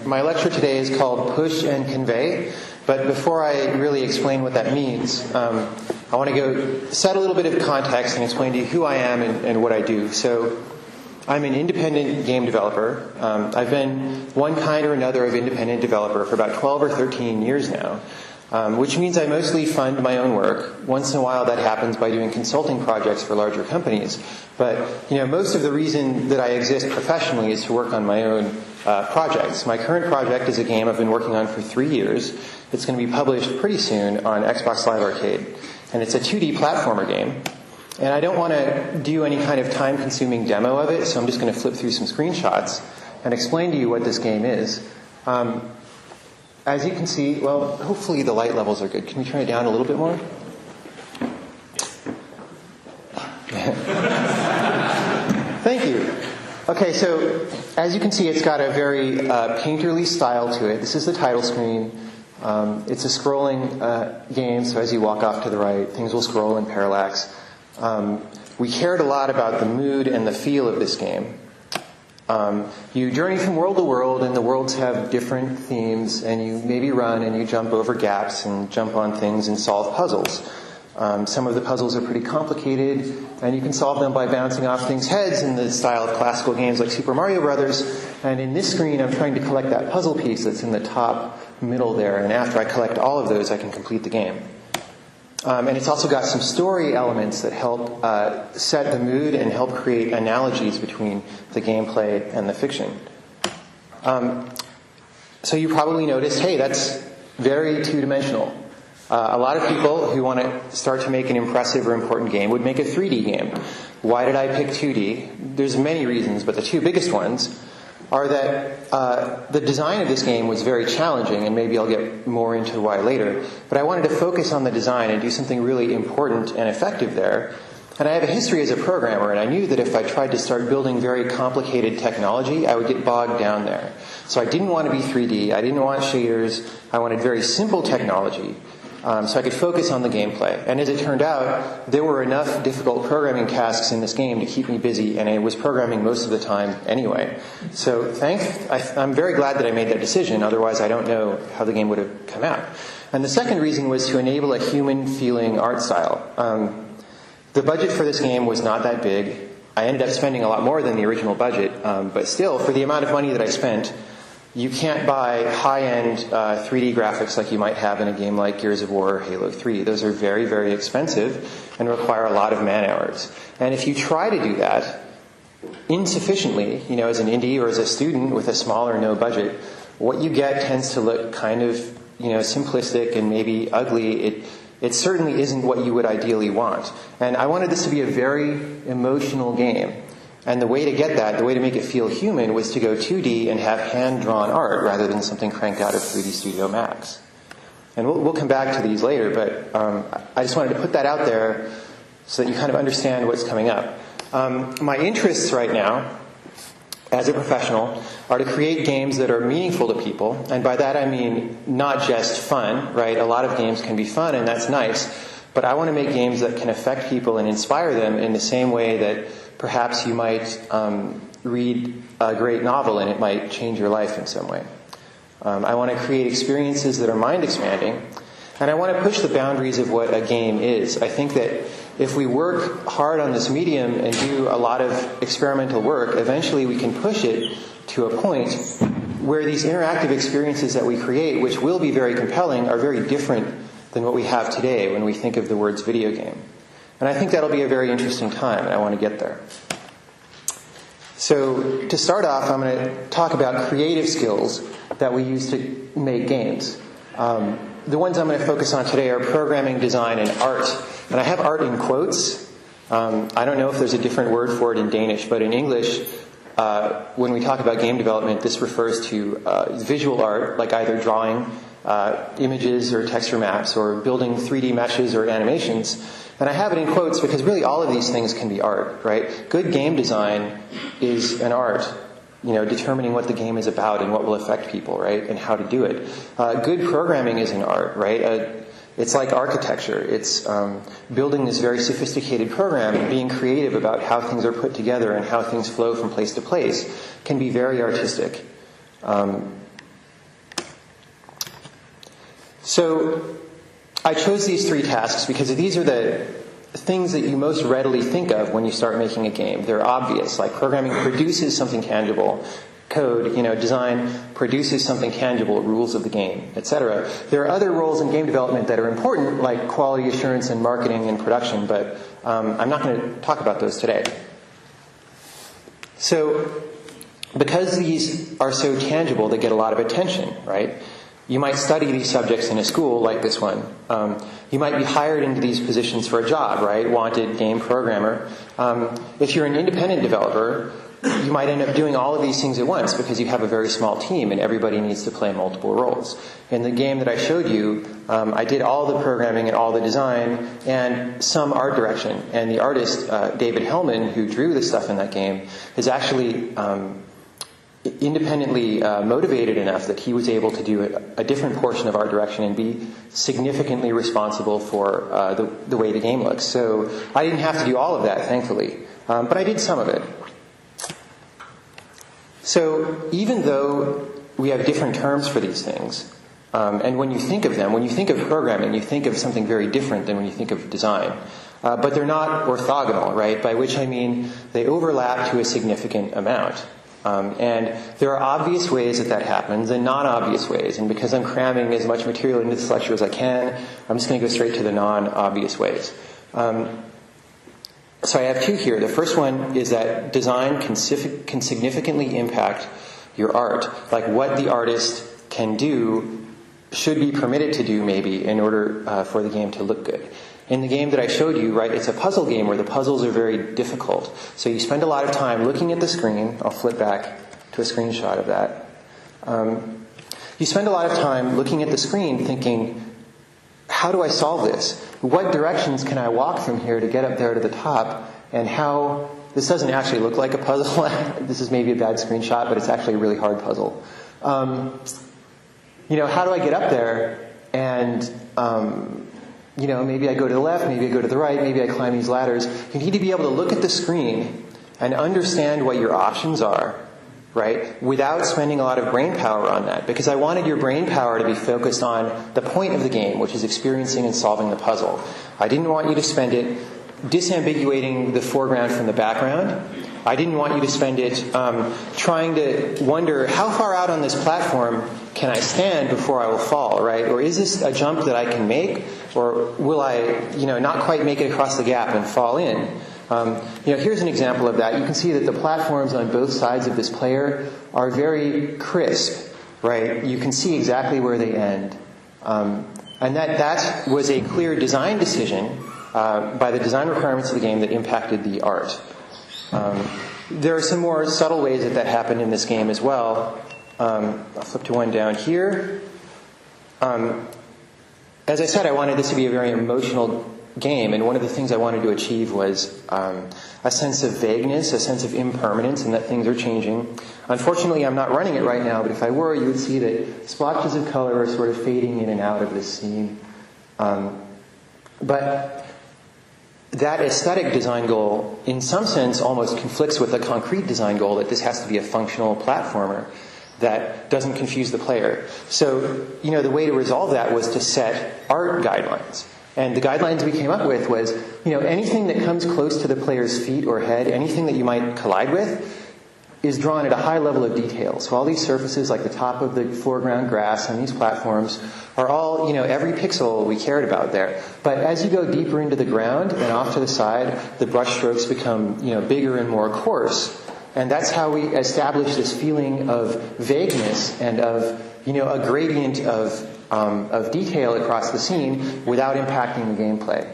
My lecture today is called Push and Convey, but before I really explain what that means, I want to go set a little bit of context and explain to you who I am and what I do. So I'm an independent game developer. I've been one kind or another of independent developer for about 12 or 13 years now, which means I mostly fund my own work. Once in a while that happens by doing consulting projects for larger companies. But most of the reason that I exist professionally is to work on my own projects. My current project is a game I've been working on for 3 years. It's going to be published pretty soon on Xbox Live Arcade. And it's a 2D platformer game. And I don't want to do any kind of time-consuming demo of it, so I'm just going to flip through some screenshots and explain to you what this game is. As you can see, well, hopefully the light levels are good. Can we turn it down a little bit more? Thank you. Okay, so as you can see, it's got a very painterly style to it. This is the title screen. It's a scrolling game, so as you walk off to the right, things will scroll in parallax. We cared a lot about the mood and the feel of this game. You journey from world to world, and the worlds have different themes, and you maybe run and you jump over gaps and jump on things and solve puzzles. Some of the puzzles are pretty complicated, and you can solve them by bouncing off things' heads in the style of classical games like Super Mario Brothers. And in this screen, I'm trying to collect that puzzle piece that's in the top middle there, and after I collect all of those, I can complete the game. And it's also got some story elements that help set the mood and help create analogies between the gameplay and the fiction. So you probably noticed, hey, that's very two-dimensional. A lot of people who want to start to make an impressive or important game would make a 3D game. Why did I pick 2D? There's many reasons, but the two biggest ones are that the design of this game was very challenging, and maybe I'll get more into why later, but I wanted to focus on the design and do something really important and effective there. And I have a history as a programmer, and I knew that if I tried to start building very complicated technology, I would get bogged down there. So I didn't want to be 3D, I didn't want shaders, I wanted very simple technology. So I could focus on the gameplay. And as it turned out, there were enough difficult programming tasks in this game to keep me busy, and I was programming most of the time anyway. So I'm very glad that I made that decision, otherwise I don't know how the game would have come out. And the second reason was to enable a human-feeling art style. The budget for this game was not that big. I ended up spending a lot more than the original budget, but still, for the amount of money that I spent, you can't buy high-end 3D graphics like you might have in a game like Gears of War or Halo 3. Those are very, very expensive and require a lot of man-hours. And if you try to do that insufficiently, as an indie or as a student with a small or no budget, what you get tends to look kind of, simplistic and maybe ugly. It certainly isn't what you would ideally want. And I wanted this to be a very emotional game. And the way to get that, the way to make it feel human, was to go 2D and have hand-drawn art rather than something cranked out of 3D Studio Max. And we'll come back to these later, but I just wanted to put that out there so that you kind of understand what's coming up. My interests right now, as a professional, are to create games that are meaningful to people. And by that I mean not just fun, right? A lot of games can be fun, and that's nice. But I want to make games that can affect people and inspire them in the same way that perhaps you might read a great novel and it might change your life in some way. I want to create experiences that are mind-expanding, and I want to push the boundaries of what a game is. I think that if we work hard on this medium and do a lot of experimental work, eventually we can push it to a point where these interactive experiences that we create, which will be very compelling, are very different than what we have today when we think of the words video game. And I think that'll be a very interesting time, and I want to get there. So to start off, I'm going to talk about creative skills that we use to make games. The ones I'm going to focus on today are programming, design, and art. And I have art in quotes. I don't know if there's a different word for it in Danish, but in English, when we talk about game development, this refers to visual art, like either drawing images or texture maps or building 3D meshes or animations. And I have it in quotes because really all of these things can be art, right? Good game design is an art, determining what the game is about and what will affect people, right? And how to do it. Good programming is an art, right? It's like architecture. It's building this very sophisticated program and being creative about how things are put together and how things flow from place to place can be very artistic. So I chose these 3 tasks because these are the things that you most readily think of when you start making a game. They're obvious, like programming produces something tangible. Code, design produces something tangible, rules of the game, etc. There are other roles in game development that are important, like quality assurance and marketing and production, but I'm not going to talk about those today. So, because these are so tangible, they get a lot of attention, right? You might study these subjects in a school like this one. You might be hired into these positions for a job, right? Wanted game programmer. If you're an independent developer, you might end up doing all of these things at once because you have a very small team and everybody needs to play multiple roles. In the game that I showed you, I did all the programming and all the design and some art direction. And the artist, David Hellman, who drew the stuff in that game, is actually independently motivated enough that he was able to do a different portion of art direction and be significantly responsible for the way the game looks. So I didn't have to do all of that, thankfully, but I did some of it. So even though we have different terms for these things, and when you think of them, when you think of programming, you think of something very different than when you think of design. But they're not orthogonal, right? By which I mean they overlap to a significant amount. And there are obvious ways that happens and non-obvious ways. And because I'm cramming as much material into this lecture as I can, I'm just going to go straight to the non-obvious ways. So I have 2 here. The first one is that design can significantly impact your art. Like what the artist can do, should be permitted to do maybe, in order for the game to look good. In the game that I showed you, right, it's a puzzle game where the puzzles are very difficult. So you spend a lot of time looking at the screen. I'll flip back to a screenshot of that. You spend a lot of time looking at the screen thinking, how do I solve this? What directions can I walk from here to get up there to the top? And how... This doesn't actually look like a puzzle. This is maybe a bad screenshot, but it's actually a really hard puzzle. How do I get up there? And, maybe I go to the left, maybe I go to the right, maybe I climb these ladders. You need to be able to look at the screen and understand what your options are, right? Without spending a lot of brain power on that. Because I wanted your brain power to be focused on the point of the game, which is experiencing and solving the puzzle. I didn't want you to spend it disambiguating the foreground from the background. I didn't want you to spend it trying to wonder, how far out on this platform can I stand before I will fall, right? Or is this a jump that I can make? Or will I, not quite make it across the gap and fall in? Here's an example of that. You can see that the platforms on both sides of this player are very crisp, right? You can see exactly where they end. And that was a clear design decision by the design requirements of the game that impacted the art. There are some more subtle ways that happened in this game as well. I'll flip to one down here. As I said, I wanted this to be a very emotional game, and one of the things I wanted to achieve was a sense of vagueness, a sense of impermanence, and that things are changing. Unfortunately, I'm not running it right now, but if I were, you would see that splotches of color are sort of fading in and out of this scene. But that aesthetic design goal, in some sense, almost conflicts with the concrete design goal that this has to be a functional platformer that doesn't confuse the player. So, the way to resolve that was to set art guidelines. And the guidelines we came up with was, anything that comes close to the player's feet or head, anything that you might collide with, is drawn at a high level of detail. So all these surfaces, like the top of the foreground grass and these platforms, are all, every pixel we cared about there. But as you go deeper into the ground and off to the side, the brush strokes become, bigger and more coarse. And that's how we establish this feeling of vagueness and of, a gradient of detail across the scene without impacting the gameplay.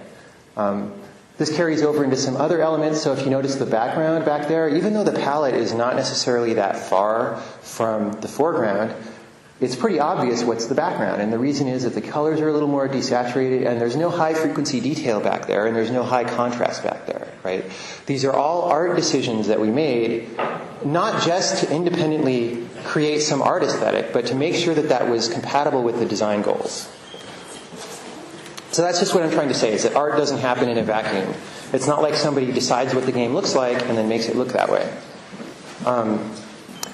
This carries over into some other elements. So if you notice the background back there, even though the palette is not necessarily that far from the foreground, it's pretty obvious what's the background. And the reason is that the colors are a little more desaturated, and there's no high frequency detail back there, and there's no high contrast back there, right? These are all art decisions that we made, not just to independently create some art aesthetic, but to make sure that was compatible with the design goals. So that's just what I'm trying to say, is that art doesn't happen in a vacuum. It's not like somebody decides what the game looks like and then makes it look that way.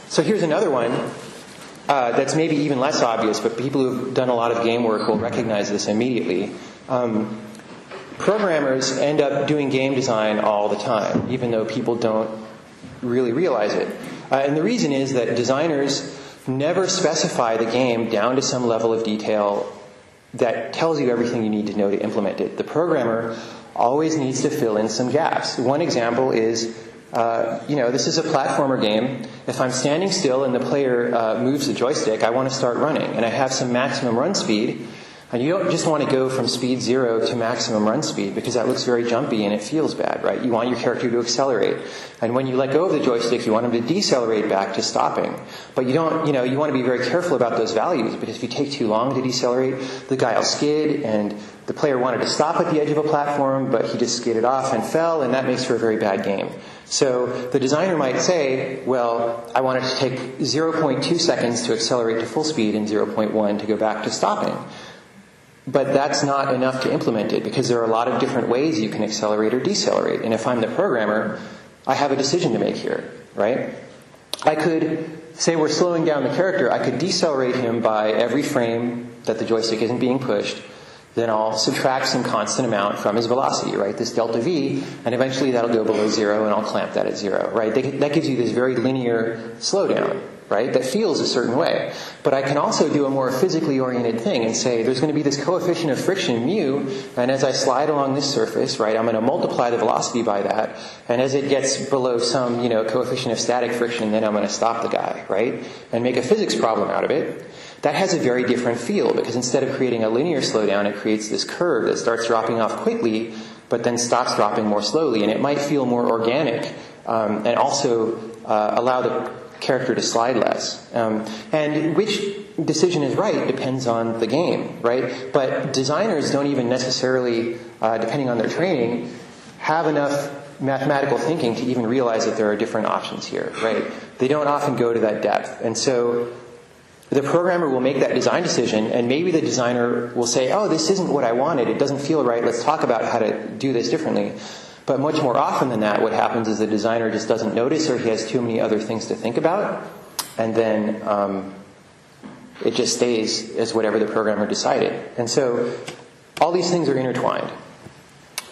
So here's another one. that's maybe even less obvious, but people who've done a lot of game work will recognize this immediately. Programmers end up doing game design all the time, even though people don't really realize it. And the reason is that designers never specify the game down to some level of detail that tells you everything you need to know to implement it. The programmer always needs to fill in some gaps. One example is, this is a platformer game. If I'm standing still and the player moves the joystick, I want to start running, and I have some maximum run speed. And you don't just want to go from speed 0 to maximum run speed because that looks very jumpy and it feels bad, right? You want your character to accelerate. And when you let go of the joystick, you want him to decelerate back to stopping. But you don't, you want to be very careful about those values, because if you take too long to decelerate, the guy will skid, and the player wanted to stop at the edge of a platform, but he just skidded off and fell, and that makes for a very bad game. So the designer might say, well, I want it to take 0.2 seconds to accelerate to full speed and 0.1 to go back to stopping. But that's not enough to implement it, because there are a lot of different ways you can accelerate or decelerate. And if I'm the programmer, I have a decision to make here, right? I could say we're slowing down the character. I could decelerate him by every frame that the joystick isn't being pushed. Then I'll subtract some constant amount from his velocity, right? This delta v, and eventually that'll go below 0, and I'll clamp that at 0, right? That gives you this very linear slowdown, right? That feels a certain way. But I can also do a more physically oriented thing and say there's going to be this coefficient of friction, mu, and as I slide along this surface, right, I'm going to multiply the velocity by that, and as it gets below some, coefficient of static friction, then I'm going to stop the guy, right? And make a physics problem out of it. That has a very different feel, because instead of creating a linear slowdown, it creates this curve that starts dropping off quickly, but then stops dropping more slowly, and it might feel more organic, and also allow the character to slide less. And which decision is right depends on the game, right? But designers don't even necessarily, depending on their training, have enough mathematical thinking to even realize that there are different options here, right? They don't often go to that depth. And so the programmer will make that design decision, and maybe the designer will say, oh, this isn't what I wanted. It doesn't feel right. Let's talk about how to do this differently. But much more often than that, what happens is the designer just doesn't notice, or he has too many other things to think about, and then it just stays as whatever the programmer decided. And so all these things are intertwined.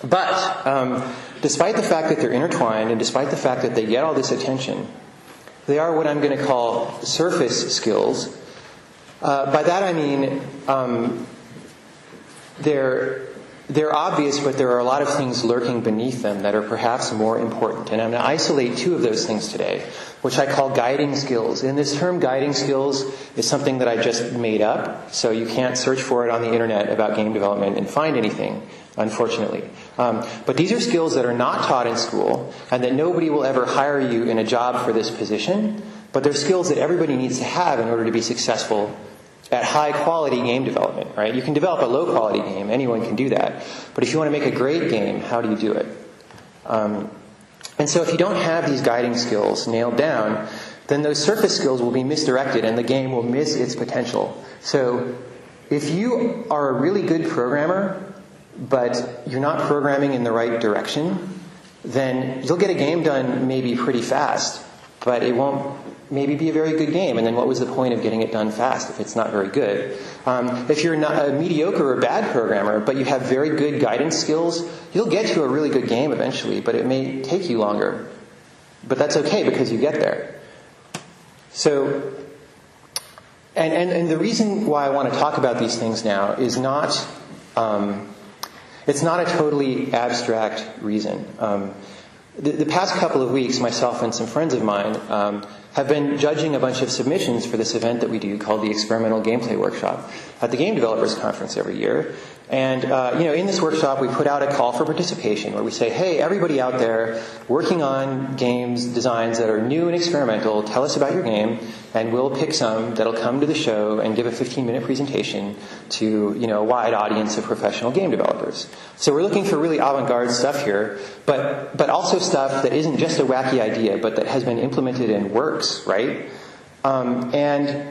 But despite the fact that they're intertwined, and despite the fact that they get all this attention, they are what I'm going to call surface skills. By that I mean they're obvious, but there are a lot of things lurking beneath them that are perhaps more important. And I'm going to isolate two of those things today, which I call guiding skills. And this term guiding skills is something that I just made up, so you can't search for it on the internet about game development and find anything, unfortunately. But these are skills that are not taught in school, and that nobody will ever hire you in a job for this position, but they're skills that everybody needs to have in order to be successful at high-quality game development, right? You can develop a low-quality game. Anyone can do that. But if you want to make a great game, how do you do it? And so if you don't have these guiding skills nailed down, then those surface skills will be misdirected, and the game will miss its potential. So if you are a really good programmer, but you're not programming in the right direction, then you'll get a game done maybe pretty fast, but it won't maybe be a very good game. And then what was the point of getting it done fast if it's not very good? If you're not a mediocre or bad programmer, but you have very good guidance skills, you'll get to a really good game eventually, but it may take you longer. But that's okay, because you get there. So, and the reason why I want to talk about these things now is not, it's not a totally abstract reason. The past couple of weeks, myself and some friends of mine have been judging a bunch of submissions for this event that we do called the Experimental Gameplay Workshop at the Game Developers Conference every year. And, in this workshop, we put out a call for participation where we say, hey, everybody out there working on games, designs that are new and experimental, tell us about your game, and we'll pick some that'll come to the show and give a 15-minute presentation to, a wide audience of professional game developers. So we're looking for really avant-garde stuff here, but also stuff that isn't just a wacky idea, but that has been implemented and works, right? And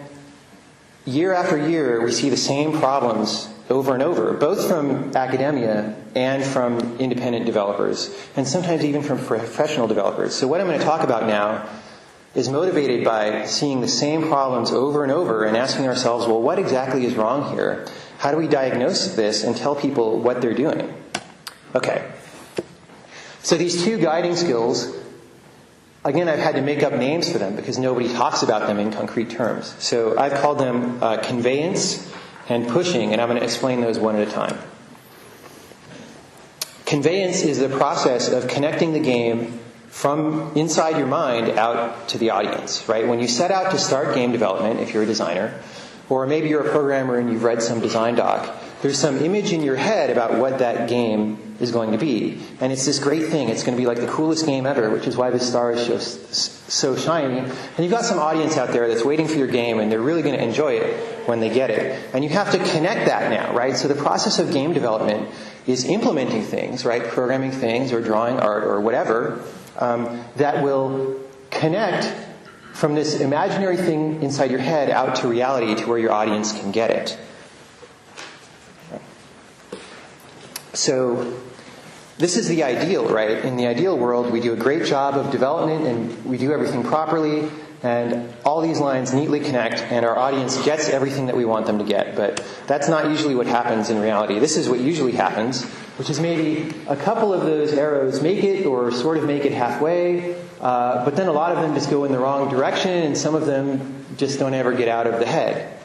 year after year, we see the same problems over and over, both from academia and from independent developers, and sometimes even from professional developers. So what I'm going to talk about now is motivated by seeing the same problems over and over and asking ourselves, well, what exactly is wrong here? How do we diagnose this and tell people what they're doing? Okay. So these two guiding skills, again, I've had to make up names for them because nobody talks about them in concrete terms. So I've called them conveyance and pushing, and I'm going to explain those one at a time. Conveyance is the process of connecting the game from inside your mind out to the audience, right? When you set out to start game development, if you're a designer, or maybe you're a programmer and you've read some design doc, there's some image in your head about what that game is going to be. And it's this great thing. It's going to be like the coolest game ever, which is why the star is so shiny. And you've got some audience out there that's waiting for your game, and they're really going to enjoy it when they get it. And you have to connect that now, right? So the process of game development is implementing things, right? Programming things or drawing art or whatever that will connect from this imaginary thing inside your head out to reality to where your audience can get it. So this is the ideal, right? In the ideal world, we do a great job of development and we do everything properly, and all these lines neatly connect and our audience gets everything that we want them to get. But that's not usually what happens in reality. This is what usually happens, which is maybe a couple of those arrows make it or sort of make it halfway, but then a lot of them just go in the wrong direction and some of them just don't ever get out of the head.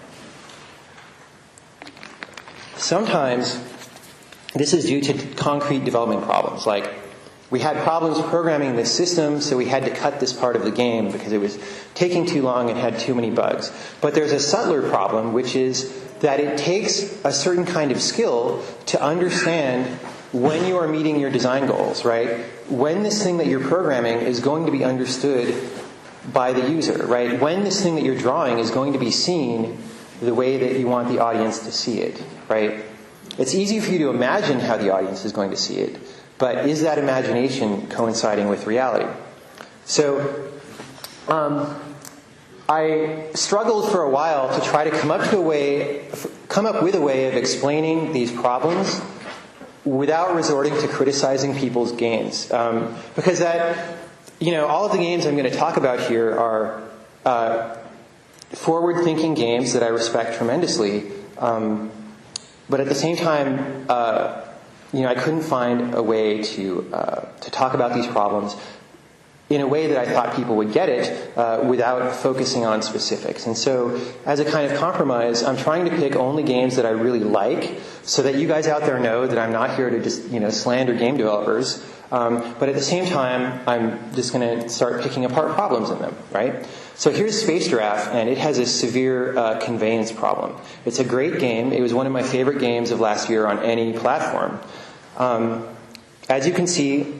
Sometimes this is due to concrete development problems, like we had problems programming this system, so we had to cut this part of the game because it was taking too long and had too many bugs. But there's a subtler problem, which is that it takes a certain kind of skill to understand when you are meeting your design goals, right? When this thing that you're programming is going to be understood by the user, right? When this thing that you're drawing is going to be seen the way that you want the audience to see it, right? It's easy for you to imagine how the audience is going to see it, but is that imagination coinciding with reality? So, I struggled for a while to try to come up with a way of explaining these problems without resorting to criticizing people's games, because all of the games I'm going to talk about here are forward-thinking games that I respect tremendously. But at the same time, I couldn't find a way to talk about these problems in a way that I thought people would get it without focusing on specifics. And so, as a kind of compromise, I'm trying to pick only games that I really like, so that you guys out there know that I'm not here to just slander game developers. But at the same time, I'm just going to start picking apart problems in them, right? So here's Space Giraffe, and it has a severe conveyance problem. It's a great game. It was one of my favorite games of last year on any platform. As you can see,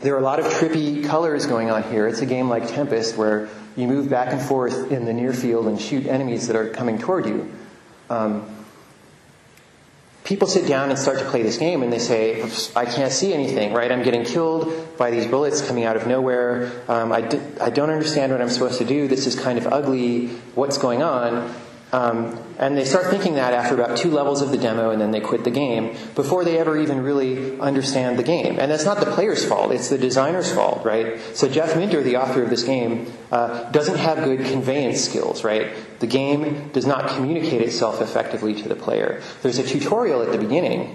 there are a lot of trippy colors going on here. It's a game like Tempest, where you move back and forth in the near field and shoot enemies that are coming toward you. People sit down and start to play this game and they say, I can't see anything, right? I'm getting killed by these bullets coming out of nowhere. I don't understand what I'm supposed to do. This is kind of ugly. What's going on? And they start thinking that after about 2 levels of the demo, and then they quit the game before they ever even really understand the game. And that's not the player's fault. It's the designer's fault, right? So Jeff Minter, the author of this game, doesn't have good conveyance skills, right? The game does not communicate itself effectively to the player. There's a tutorial at the beginning,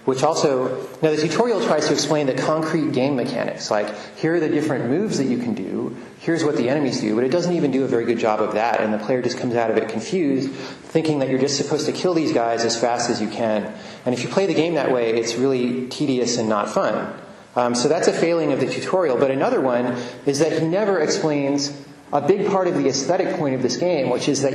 which also... Now, the tutorial tries to explain the concrete game mechanics, like, here are the different moves that you can do, here's what the enemies do, but it doesn't even do a very good job of that, and the player just comes out of it confused, thinking that you're just supposed to kill these guys as fast as you can. And if you play the game that way, it's really tedious and not fun. So that's a failing of the tutorial. But another one is that he never explains a big part of the aesthetic point of this game, which is that,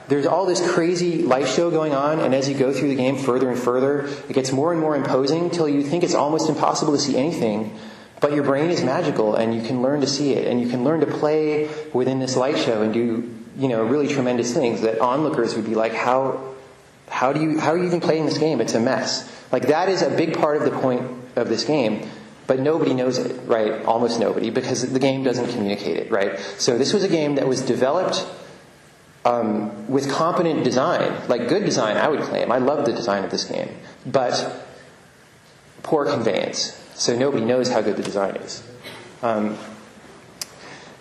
there's all this crazy light show going on, and as you go through the game further and further, it gets more and more imposing till you think it's almost impossible to see anything. But your brain is magical, and you can learn to see it, and you can learn to play within this light show and do, really tremendous things that onlookers would be like, how are you even playing this game? It's a mess. Like, that is a big part of the point of this game, but nobody knows it, right? Almost nobody, because the game doesn't communicate it, right? So this was a game that was developed with competent design, like good design, I would claim. I love the design of this game, but poor conveyance. So nobody knows how good the design is.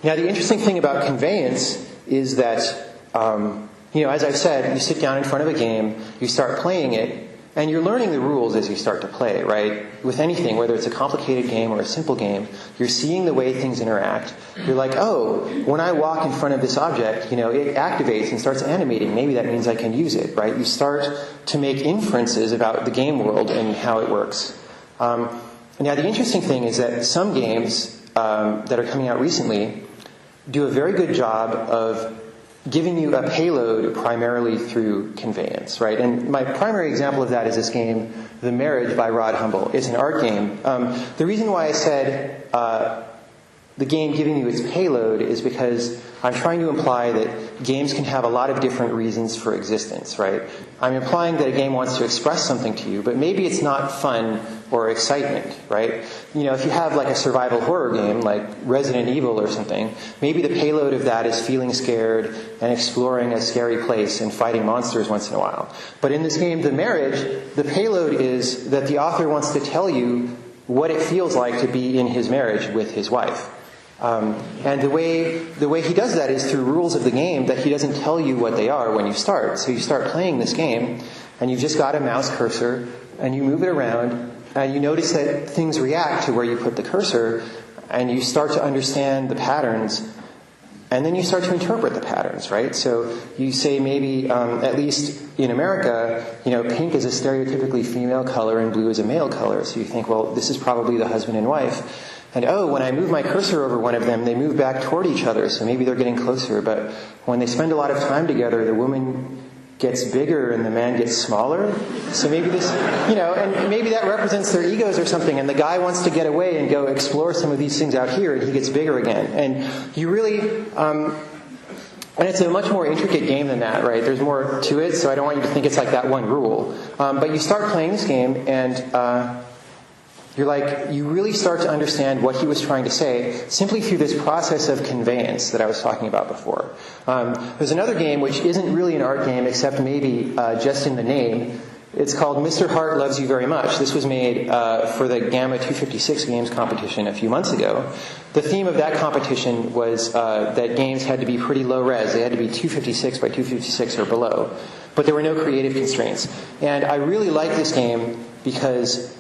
Now, the interesting thing about Conveyance is that, as I've said, you sit down in front of a game, you start playing it, and you're learning the rules as you start to play, right? With anything, whether it's a complicated game or a simple game, you're seeing the way things interact. You're like, oh, when I walk in front of this object, it activates and starts animating. Maybe that means I can use it, right? You start to make inferences about the game world and how it works. Now, the interesting thing is that some games that are coming out recently do a very good job of giving you a payload primarily through conveyance, right? And my primary example of that is this game, The Marriage by Rod Humble. It's an art game. The reason why I said the game giving you its payload is because I'm trying to imply that games can have a lot of different reasons for existence, right? I'm implying that a game wants to express something to you, but maybe it's not fun or excitement, right? If you have like a survival horror game like Resident Evil or something, maybe the payload of that is feeling scared and exploring a scary place and fighting monsters once in a while. But in this game, The Marriage, the payload is that the author wants to tell you what it feels like to be in his marriage with his wife. And the way he does that is through rules of the game that he doesn't tell you what they are when you start. So you start playing this game, and you've just got a mouse cursor, and you move it around, and you notice that things react to where you put the cursor, and you start to understand the patterns, and then you start to interpret the patterns, right? So you say maybe, at least in America, pink is a stereotypically female color and blue is a male color. So you think, well, this is probably the husband and wife. And when I move my cursor over one of them, they move back toward each other, so maybe they're getting closer. But when they spend a lot of time together, the woman gets bigger and the man gets smaller. So maybe this, and maybe that represents their egos or something, and the guy wants to get away and go explore some of these things out here, and he gets bigger again. And you really, and it's a much more intricate game than that, right? There's more to it, so I don't want you to think it's like that one rule. But you start playing this game, and you really start to understand what he was trying to say simply through this process of conveyance that I was talking about before. There's another game which isn't really an art game except maybe just in the name. It's called Mr. Heart Loves You Very Much. This was made for the Gamma 256 Games competition a few months ago. The theme of that competition was that games had to be pretty low res. They had to be 256 by 256 or below. But there were no creative constraints. And I really like this game because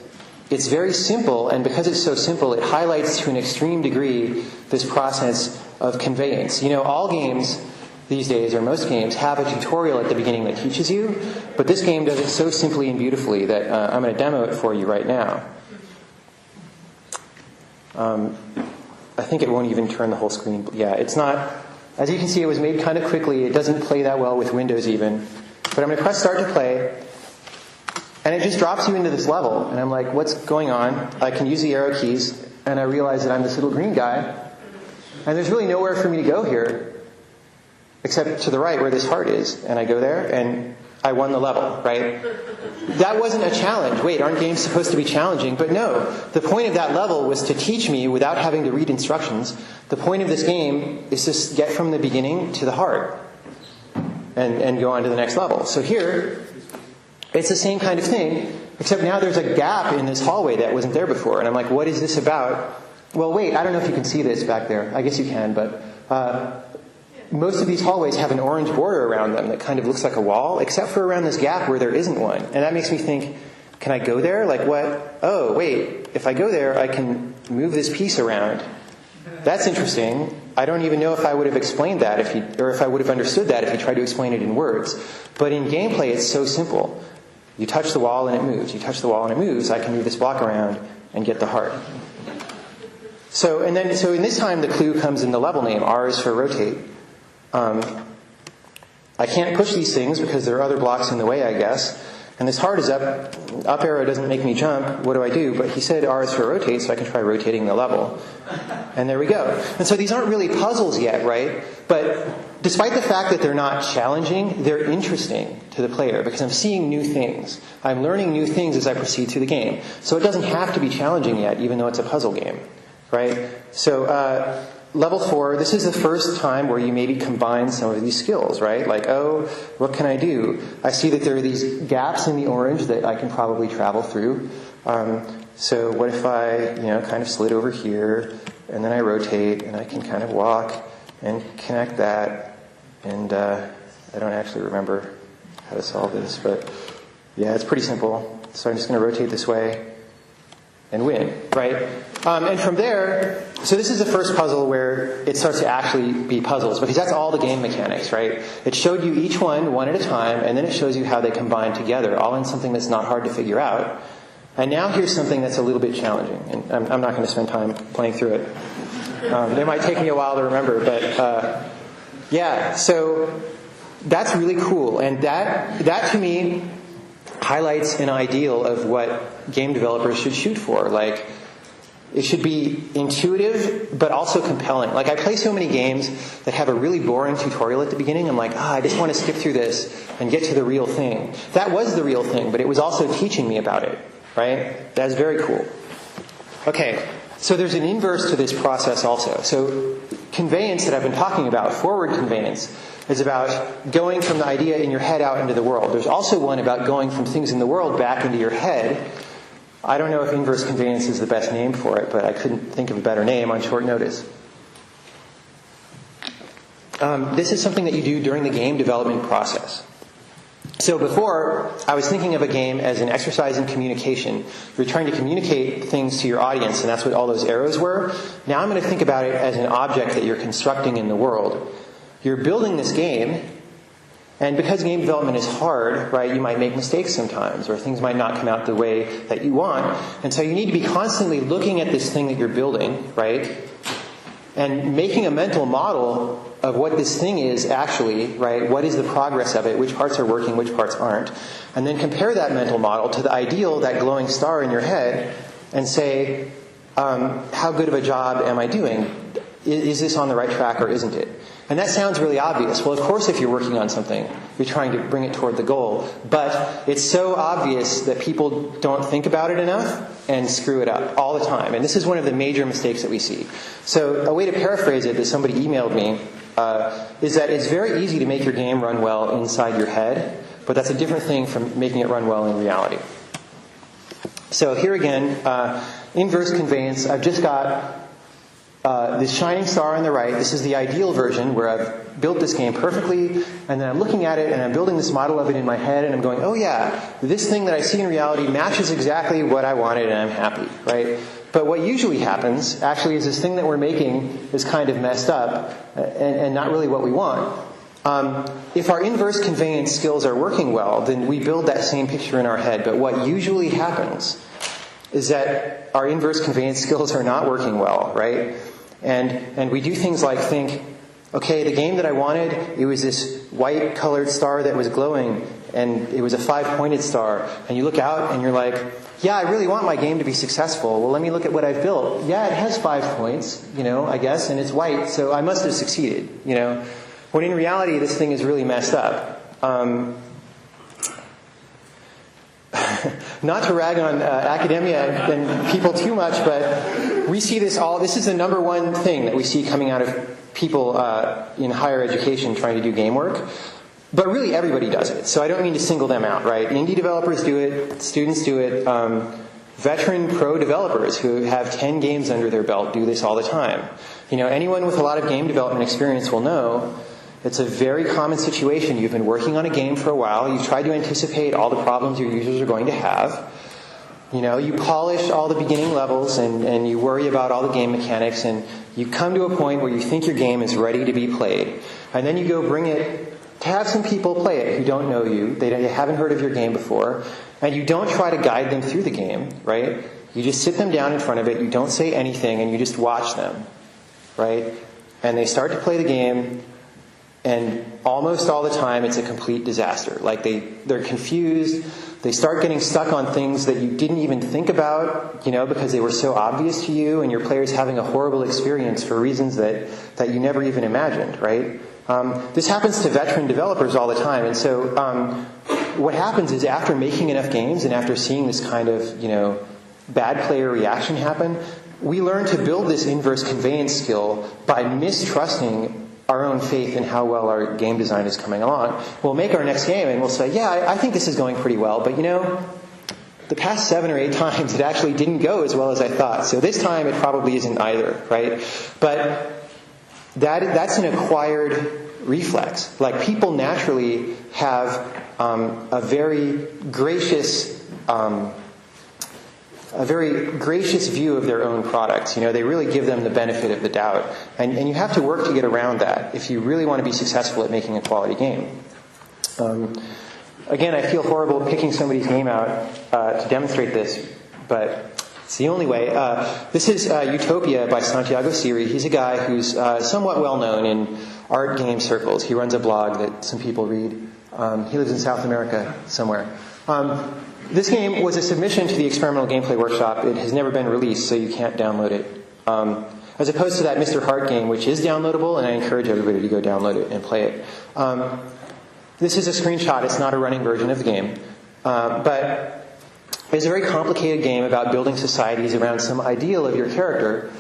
it's very simple, and because it's so simple, it highlights to an extreme degree this process of conveyance. All games these days, or most games, have a tutorial at the beginning that teaches you, but this game does it so simply and beautifully that I'm going to demo it for you right now. I think it won't even turn the whole screen. Yeah, it's not, as you can see, it was made kind of quickly. It doesn't play that well with Windows even. But I'm going to press start to play. And it just drops you into this level. And I'm like, what's going on? I can use the arrow keys, and I realize that I'm this little green guy. And there's really nowhere for me to go here, except to the right where this heart is. And I go there, and I won the level, right? That wasn't a challenge. Wait, aren't games supposed to be challenging? But no, the point of that level was to teach me without having to read instructions. The point of this game is to get from the beginning to the heart and go on to the next level. So here, it's the same kind of thing, except now there's a gap in this hallway that wasn't there before. And I'm like, what is this about? Well, wait, I don't know if you can see this back there. I guess you can, but most of these hallways have an orange border around them that kind of looks like a wall, except for around this gap where there isn't one. And that makes me think, can I go there? Like what? Oh, wait, if I go there, I can move this piece around. That's interesting. I don't even know if I would have explained that if I would have understood that if he tried to explain it in words. But in gameplay, it's so simple. You touch the wall and it moves. You touch the wall and it moves. I can move this block around and get the heart. So in this time, the clue comes in the level name. R is for rotate. I can't push these things because there are other blocks in the way, I guess. And this heart is up. Up arrow doesn't make me jump. What do I do? But he said R is for rotate, so I can try rotating the level. And there we go. And so these aren't really puzzles yet, right? But despite the fact that they're not challenging, they're interesting to the player because I'm seeing new things. I'm learning new things as I proceed through the game. So it doesn't have to be challenging yet, even though it's a puzzle game, right? So level 4, this is the first time where you maybe combine some of these skills, right? Like, oh, what can I do? I see that there are these gaps in the orange that I can probably travel through. So what if I, kind of slid over here, and then I rotate, and I can kind of walk and connect that, and I don't actually remember how to solve this, but yeah, it's pretty simple. So I'm just going to rotate this way and win, right? And from there, so this is the first puzzle where it starts to actually be puzzles, because that's all the game mechanics, right? It showed you each one at a time, and then it shows you how they combine together, all in something that's not hard to figure out. And now here's something that's a little bit challenging, and I'm not going to spend time playing through it. It might take me a while to remember, but yeah, so that's really cool, and that to me highlights an ideal of what game developers should shoot for. Like, it should be intuitive, but also compelling. Like, I play so many games that have a really boring tutorial at the beginning. I'm like, I just want to skip through this and get to the real thing. That was the real thing, but it was also teaching me about it, right? That's very cool. Okay, so there's an inverse to this process also. So conveyance that I've been talking about, forward conveyance, is about going from the idea in your head out into the world. There's also one about going from things in the world back into your head. I don't know if inverse conveyance is the best name for it, but I couldn't think of a better name on short notice. This is something that you do during the game development process. So before, I was thinking of a game as an exercise in communication. You're trying to communicate things to your audience, and that's what all those arrows were. Now I'm going to think about it as an object that you're constructing in the world. You're building this game, and because game development is hard, right, you might make mistakes sometimes, or things might not come out the way that you want. And so you need to be constantly looking at this thing that you're building, right, and making a mental model of what this thing is actually, right? What is the progress of it? Which parts are working, which parts aren't? And then compare that mental model to the ideal, that glowing star in your head, and say, how good of a job am I doing? Is this on the right track or isn't it? And that sounds really obvious. Well, of course, if you're working on something, you're trying to bring it toward the goal. But it's so obvious that people don't think about it enough and screw it up all the time. And this is one of the major mistakes that we see. So a way to paraphrase it that somebody emailed me is that it's very easy to make your game run well inside your head, but that's a different thing from making it run well in reality. So here again, inverse conveyance. I've just got this shining star on the right. This is the ideal version where I've built this game perfectly, and then I'm looking at it and I'm building this model of it in my head, and I'm going, oh yeah, this thing that I see in reality matches exactly what I wanted, and I'm happy, right? But what usually happens, actually, is this thing that we're making is kind of messed up and not really what we want. If our inverse conveyance skills are working well, then we build that same picture in our head. But what usually happens is that our inverse conveyance skills are not working well, right? And we do things like think, okay, the game that I wanted, it was this white colored star that was glowing, and it was a 5-pointed star. And you look out and you're like, yeah, I really want my game to be successful. Well, let me look at what I've built. Yeah, it has 5 points, I guess, and it's white, so I must have succeeded, When in reality, this thing is really messed up. Not to rag on academia and people too much, but we see this all. This is the number one thing that we see coming out of people in higher education trying to do game work. But really, everybody does it. So I don't mean to single them out, right? Indie developers do it. Students do it. Veteran pro developers who have 10 games under their belt do this all the time. Anyone with a lot of game development experience will know it's a very common situation. You've been working on a game for a while. You've tried to anticipate all the problems your users are going to have. You polish all the beginning levels and you worry about all the game mechanics, and you come to a point where you think your game is ready to be played. And then you go bring it to have some people play it who don't know you. They haven't heard of your game before. And you don't try to guide them through the game, right? You just sit them down in front of it. You don't say anything, and you just watch them, right? And they start to play the game, and almost all the time it's a complete disaster. Like they're confused. They start getting stuck on things that you didn't even think about, because they were so obvious to you, and your player's having a horrible experience for reasons that you never even imagined, right? This happens to veteran developers all the time. And so what happens is after making enough games and after seeing this kind of, bad player reaction happen, we learn to build this inverse conveyance skill by mistrusting our own faith in how well our game design is coming along. We'll make our next game and we'll say, yeah, I think this is going pretty well, but the past 7 or 8 times it actually didn't go as well as I thought. So this time it probably isn't either, right? But that's an acquired reflex. Like, people naturally have a very gracious view of their own products. They really give them the benefit of the doubt. And you have to work to get around that if you really want to be successful at making a quality game. Again, I feel horrible picking somebody's game out to demonstrate this, but it's the only way. This is Utopia by Santiago. He's a guy who's somewhat well known in art game circles. He runs a blog that some people read. He lives in South America somewhere. This game was a submission to the Experimental Gameplay Workshop. It has never been released, so you can't download it. As opposed to that Mr. Hart game, which is downloadable, and I encourage everybody to go download it and play it. This is a screenshot. It's not a running version of the game. But it's a very complicated game about building societies around some ideal of your character.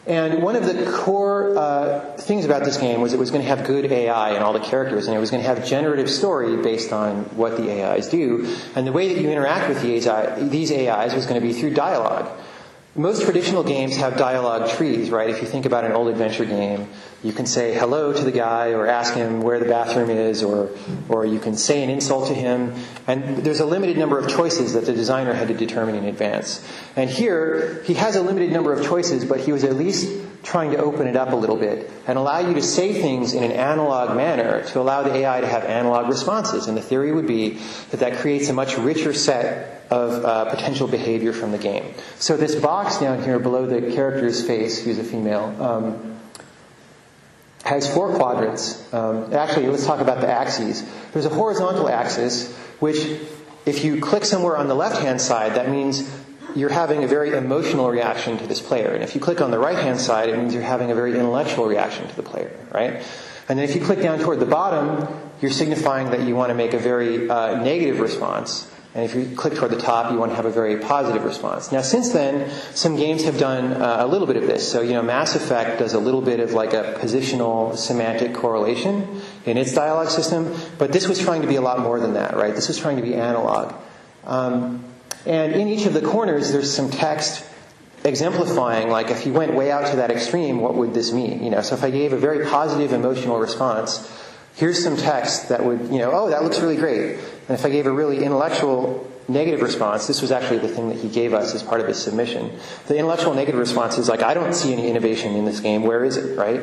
And one of the core things about this game was it was going to have good AI in all the characters, and it was going to have generative story based on what the AIs do. And the way that you interact with these AIs was going to be through dialogue. Most traditional games have dialogue trees, right? If you think about an old adventure game, you can say hello to the guy or ask him where the bathroom is, or you can say an insult to him. And there's a limited number of choices that the designer had to determine in advance. And here, he has a limited number of choices, but he was at least trying to open it up a little bit and allow you to say things in an analog manner to allow the AI to have analog responses. And the theory would be that creates a much richer set of potential behavior from the game. So this box down here below the character's face, who's a female, has 4 quadrants. Actually, let's talk about the axes. There's a horizontal axis, which if you click somewhere on the left-hand side, that means you're having a very emotional reaction to this player. And if you click on the right-hand side, it means you're having a very intellectual reaction to the player, right? And then if you click down toward the bottom, you're signifying that you want to make a very negative response. And if you click toward the top, you want to have a very positive response. Now, since then, some games have done a little bit of this. So, Mass Effect does a little bit of like a positional semantic correlation in its dialogue system. But this was trying to be a lot more than that, right? This was trying to be analog. And in each of the corners, there's some text exemplifying, like, if you went way out to that extreme, what would this mean? So if I gave a very positive emotional response, here's some text that would, oh, that looks really great. And if I gave a really intellectual negative response, this was actually the thing that he gave us as part of his submission. The intellectual negative response is like, I don't see any innovation in this game. Where is it, right?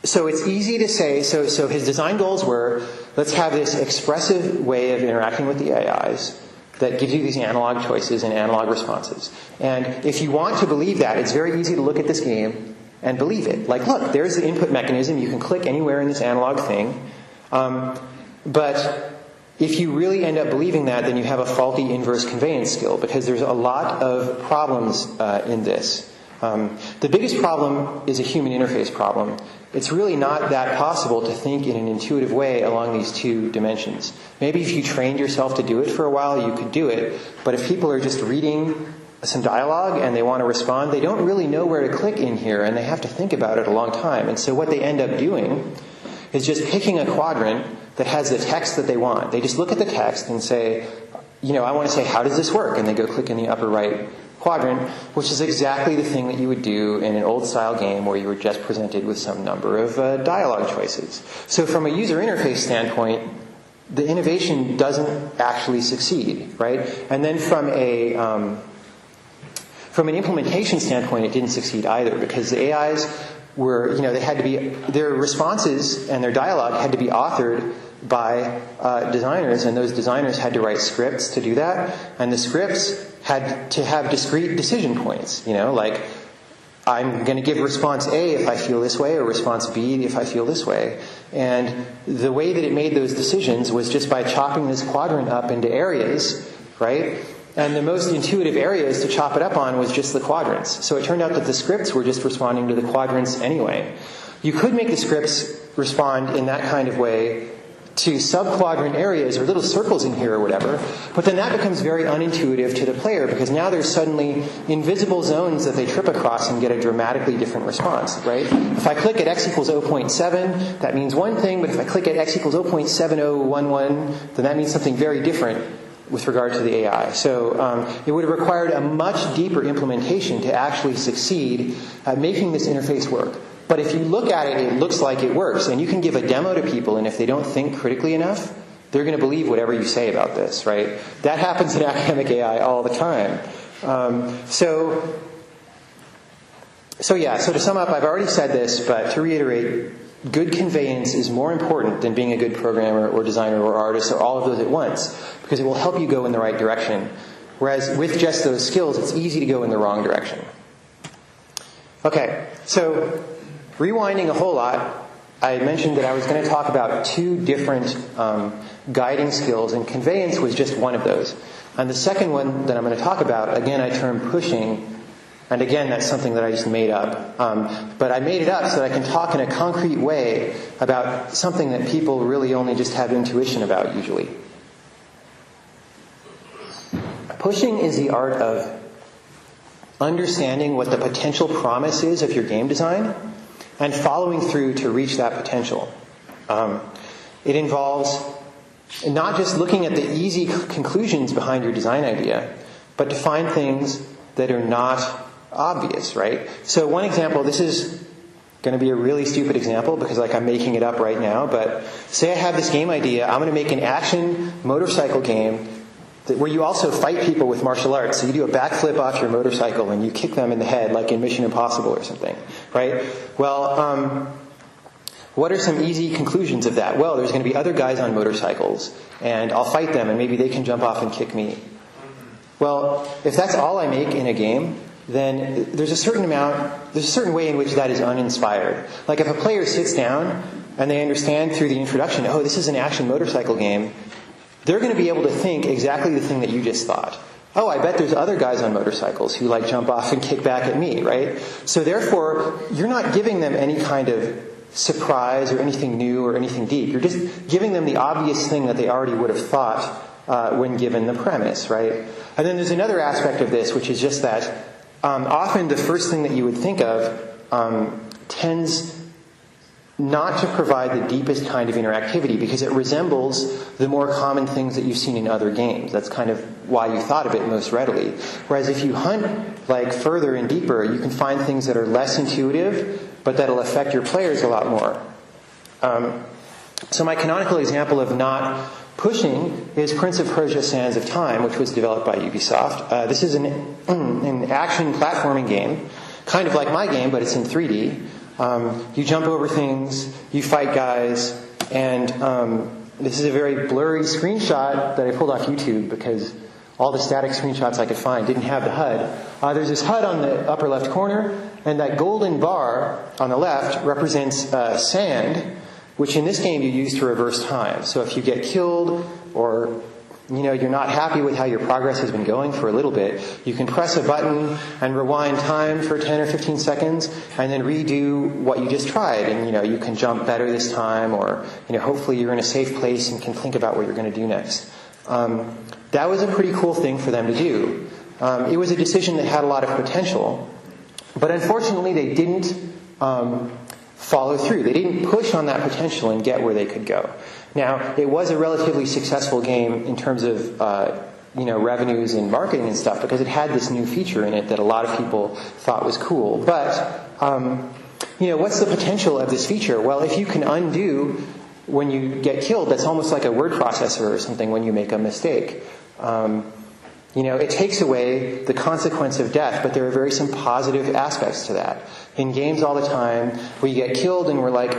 So it's easy to say, so his design goals were, let's have this expressive way of interacting with the AIs that gives you these analog choices and analog responses. And if you want to believe that, it's very easy to look at this game and believe it. Like, look, there's the input mechanism. You can click anywhere in this analog thing. But if you really end up believing that, then you have a faulty inverse conveyance skill, because there's a lot of problems in this. The biggest problem is a human interface problem. It's really not that possible to think in an intuitive way along these 2 dimensions. Maybe if you trained yourself to do it for a while, you could do it. But if people are just reading some dialogue and they want to respond, they don't really know where to click in here, and they have to think about it a long time. And so what they end up doing is just picking a quadrant that has the text that they want. They just look at the text and say, I want to say, how does this work? And they go click in the upper right quadrant, which is exactly the thing that you would do in an old-style game where you were just presented with some number of dialogue choices. So from a user interface standpoint, the innovation doesn't actually succeed, right? And then from an implementation standpoint, it didn't succeed either, because the AIs were, they had to be, their responses and their dialogue had to be authored by designers, and those designers had to write scripts to do that, and the scripts had to have discrete decision points, like, I'm going to give response A if I feel this way, or response B if I feel this way. And the way that it made those decisions was just by chopping this quadrant up into areas, right? And the most intuitive areas to chop it up on was just the quadrants. So it turned out that the scripts were just responding to the quadrants anyway. You could make the scripts respond in that kind of way to subquadrant areas or little circles in here or whatever, but then that becomes very unintuitive to the player because now there's suddenly invisible zones that they trip across and get a dramatically different response, right? If I click at x equals 0.7, that means one thing, but if I click at x equals 0.7011, then that means something very different with regard to the AI. So it would have required a much deeper implementation to actually succeed at making this interface work. But if you look at it, it looks like it works. And you can give a demo to people, and if they don't think critically enough, they're going to believe whatever you say about this, right? That happens in academic AI all the time. So to sum up, I've already said this, but to reiterate, good conveyance is more important than being a good programmer or designer or artist or all of those at once, because it will help you go in the right direction. Whereas with just those skills, it's easy to go in the wrong direction. Okay, so rewinding a whole lot, I mentioned that I was going to talk about two different guiding skills, and conveyance was just one of those. And the second one that I'm going to talk about, again, I term pushing. And again, that's something that I just made up. But I made it up so that I can talk in a concrete way about something that people really only just have intuition about usually. Pushing is the art of understanding what the potential promise is of your game design and following through to reach that potential. It involves not just looking at the easy conclusions behind your design idea, but to find things that are not obvious, right? So one example, this is going to be a really stupid example because I'm making it up right now, but say I have this game idea, I'm going to make an action motorcycle game where you also fight people with martial arts. So you do a backflip off your motorcycle and you kick them in the head like in Mission Impossible or something, right? Well, what are some easy conclusions of that? Well, there's going to be other guys on motorcycles and I'll fight them and maybe they can jump off and kick me. Well, if that's all I make in a game, then there's a certain way in which that is uninspired. Like if a player sits down and they understand through the introduction, oh, this is an action motorcycle game, they're going to be able to think exactly the thing that you just thought. Oh, I bet there's other guys on motorcycles who jump off and kick back at me, right? So therefore, you're not giving them any kind of surprise or anything new or anything deep. You're just giving them the obvious thing that they already would have thought when given the premise, right? And then there's another aspect of this, which is just that often the first thing that you would think of tends not to provide the deepest kind of interactivity because it resembles the more common things that you've seen in other games. That's kind of why you thought of it most readily. Whereas if you hunt further and deeper, you can find things that are less intuitive, but that'll affect your players a lot more. So my canonical example of not pushing is Prince of Persia: Sands of Time, which was developed by Ubisoft. This is an action platforming game, kind of like my game, but it's in 3D. You jump over things, you fight guys, and this is a very blurry screenshot that I pulled off YouTube because all the static screenshots I could find didn't have the HUD. There's this HUD on the upper left corner, and that golden bar on the left represents sand, which in this game you use to reverse time. So if you get killed or you're not happy with how your progress has been going for a little bit, you can press a button and rewind time for 10 or 15 seconds and then redo what you just tried. And, you can jump better this time or, hopefully you're in a safe place and can think about what you're going to do next. That was a pretty cool thing for them to do. It was a decision that had a lot of potential, but unfortunately they didn't follow through. They didn't push on that potential and get where they could go. Now, it was a relatively successful game in terms of revenues and marketing and stuff because it had this new feature in it that a lot of people thought was cool. But what's the potential of this feature? Well, if you can undo when you get killed, that's almost like a word processor or something when you make a mistake. It takes away the consequence of death, but there are some positive aspects to that. In games all the time, we get killed and we're like,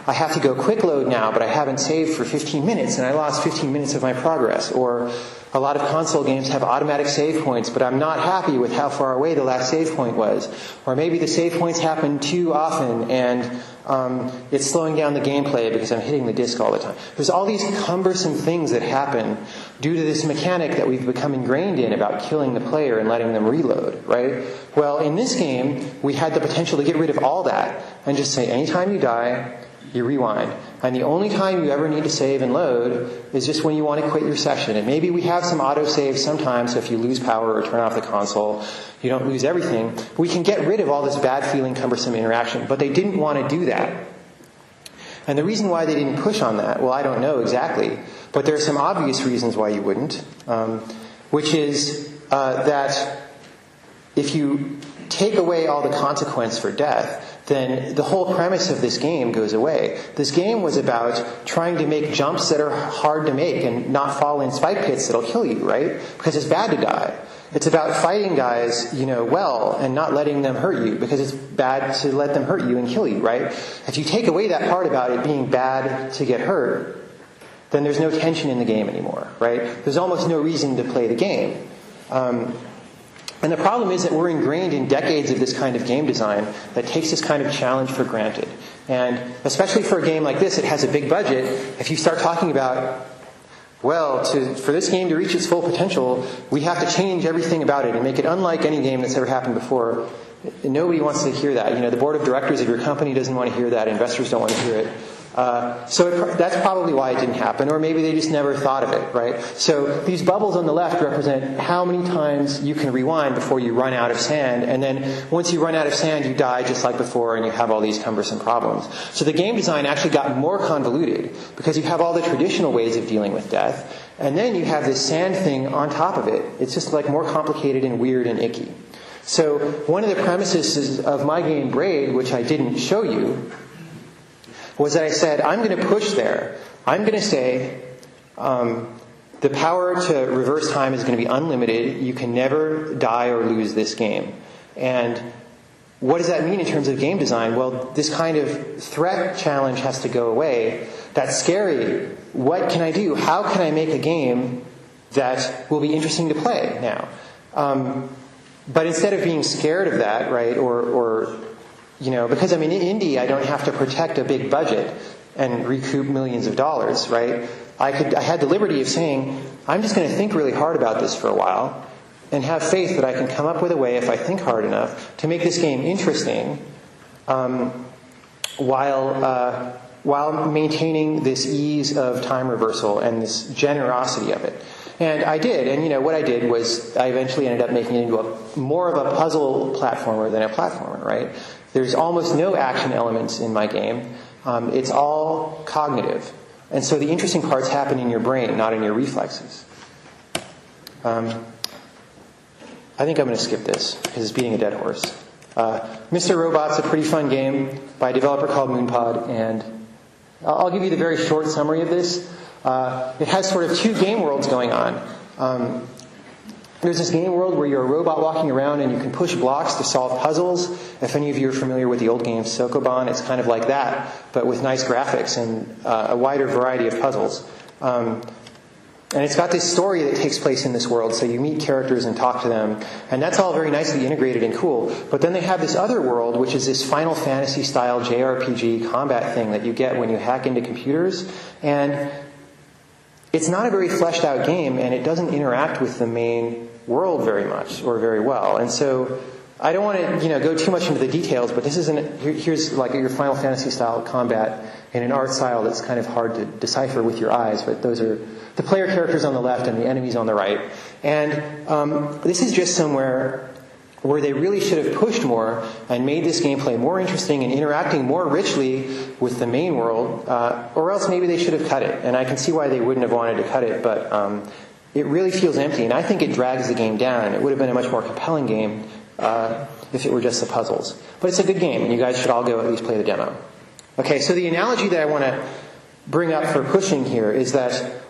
I have to go quick load now, but I haven't saved for 15 minutes and I lost 15 minutes of my progress. Or a lot of console games have automatic save points, but I'm not happy with how far away the last save point was. Or maybe the save points happen too often and it's slowing down the gameplay because I'm hitting the disc all the time. There's all these cumbersome things that happen due to this mechanic that we've become ingrained in about killing the player and letting them reload, right? Well, in this game, we had the potential to get rid of all that and just say, anytime you die, you rewind. And the only time you ever need to save and load is just when you want to quit your session. And maybe we have some autosave sometimes, so if you lose power or turn off the console, you don't lose everything. We can get rid of all this bad feeling, cumbersome interaction. But they didn't want to do that. And the reason why they didn't push on that, well, I don't know exactly. But there are some obvious reasons why you wouldn't, which is that if you take away all the consequence for death, then the whole premise of this game goes away. This game was about trying to make jumps that are hard to make and not fall in spike pits that'll kill you, right? Because it's bad to die. It's about fighting guys, well, and not letting them hurt you, because it's bad to let them hurt you and kill you, right? If you take away that part about it being bad to get hurt, then there's no tension in the game anymore, right? There's almost no reason to play the game. And the problem is that we're ingrained in decades of this kind of game design that takes this kind of challenge for granted. And especially for a game like this, it has a big budget. If you start talking about, well, for this game to reach its full potential, we have to change everything about it and make it unlike any game that's ever happened before. Nobody wants to hear that. The board of directors of your company doesn't want to hear that. Investors don't want to hear it. So that's probably why it didn't happen, or maybe they just never thought of it, right? So these bubbles on the left represent how many times you can rewind before you run out of sand, and then once you run out of sand, you die just like before, and you have all these cumbersome problems. So the game design actually got more convoluted, because you have all the traditional ways of dealing with death, and then you have this sand thing on top of it. It's just like more complicated and weird and icky. So one of the premises of my game Braid, which I didn't show you, was that I said, I'm going to push there. I'm going to say the power to reverse time is going to be unlimited. You can never die or lose this game. And what does that mean in terms of game design? Well, this kind of threat challenge has to go away. That's scary. What can I do? How can I make a game that will be interesting to play now? But instead of being scared of that, right, because in indie I don't have to protect a big budget and recoup millions of dollars, right? I had the liberty of saying, I'm just going to think really hard about this for a while and have faith that I can come up with a way, if I think hard enough, to make this game interesting while maintaining this ease of time reversal and this generosity of it. And I did, and what I did was I eventually ended up making it into more of a puzzle platformer than a platformer, right? There's almost no action elements in my game. It's all cognitive. And so the interesting parts happen in your brain, not in your reflexes. I think I'm going to skip this, because it's beating a dead horse. Mr. Robot's a pretty fun game by a developer called Moonpod, and I'll give you the very short summary of this. It has sort of two game worlds going on. There's this game world where you're a robot walking around and you can push blocks to solve puzzles. If any of you are familiar with the old game Sokoban, it's kind of like that, but with nice graphics and a wider variety of puzzles. And it's got this story that takes place in this world, so you meet characters and talk to them, and that's all very nicely integrated and cool. But then they have this other world, which is this Final Fantasy-style JRPG combat thing that you get when you hack into computers, and it's not a very fleshed out game, and it doesn't interact with the main world very much or very well. And so I don't want to, go too much into the details, but here's like your Final Fantasy style combat in an art style that's kind of hard to decipher with your eyes, but those are the player characters on the left and the enemies on the right. And this is just somewhere where they really should have pushed more and made this gameplay more interesting and interacting more richly with the main world, or else maybe they should have cut it. And I can see why they wouldn't have wanted to cut it, but it really feels empty, and I think it drags the game down. It would have been a much more compelling game if it were just the puzzles. But it's a good game, and you guys should all go at least play the demo. Okay, so the analogy that I want to bring up for pushing here is that,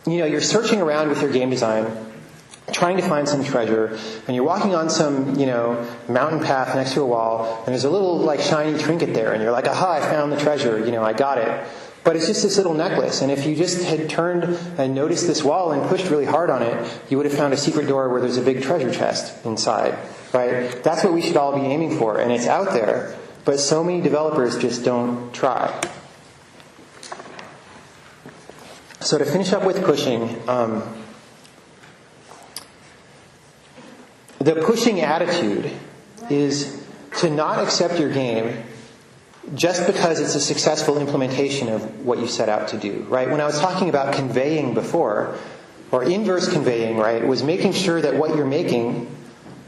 you're searching around with your game design, trying to find some treasure, and you're walking on some, mountain path next to a wall, and there's a little, shiny trinket there, and you're like, aha, I found the treasure, I got it. But it's just this little necklace, and if you just had turned and noticed this wall and pushed really hard on it, you would have found a secret door where there's a big treasure chest inside, right? That's what we should all be aiming for, and it's out there, but so many developers just don't try. So to finish up with pushing, the pushing attitude is to not accept your game just because it's a successful implementation of what you set out to do, right? When I was talking about conveying before, or inverse conveying, right, was making sure that what you're making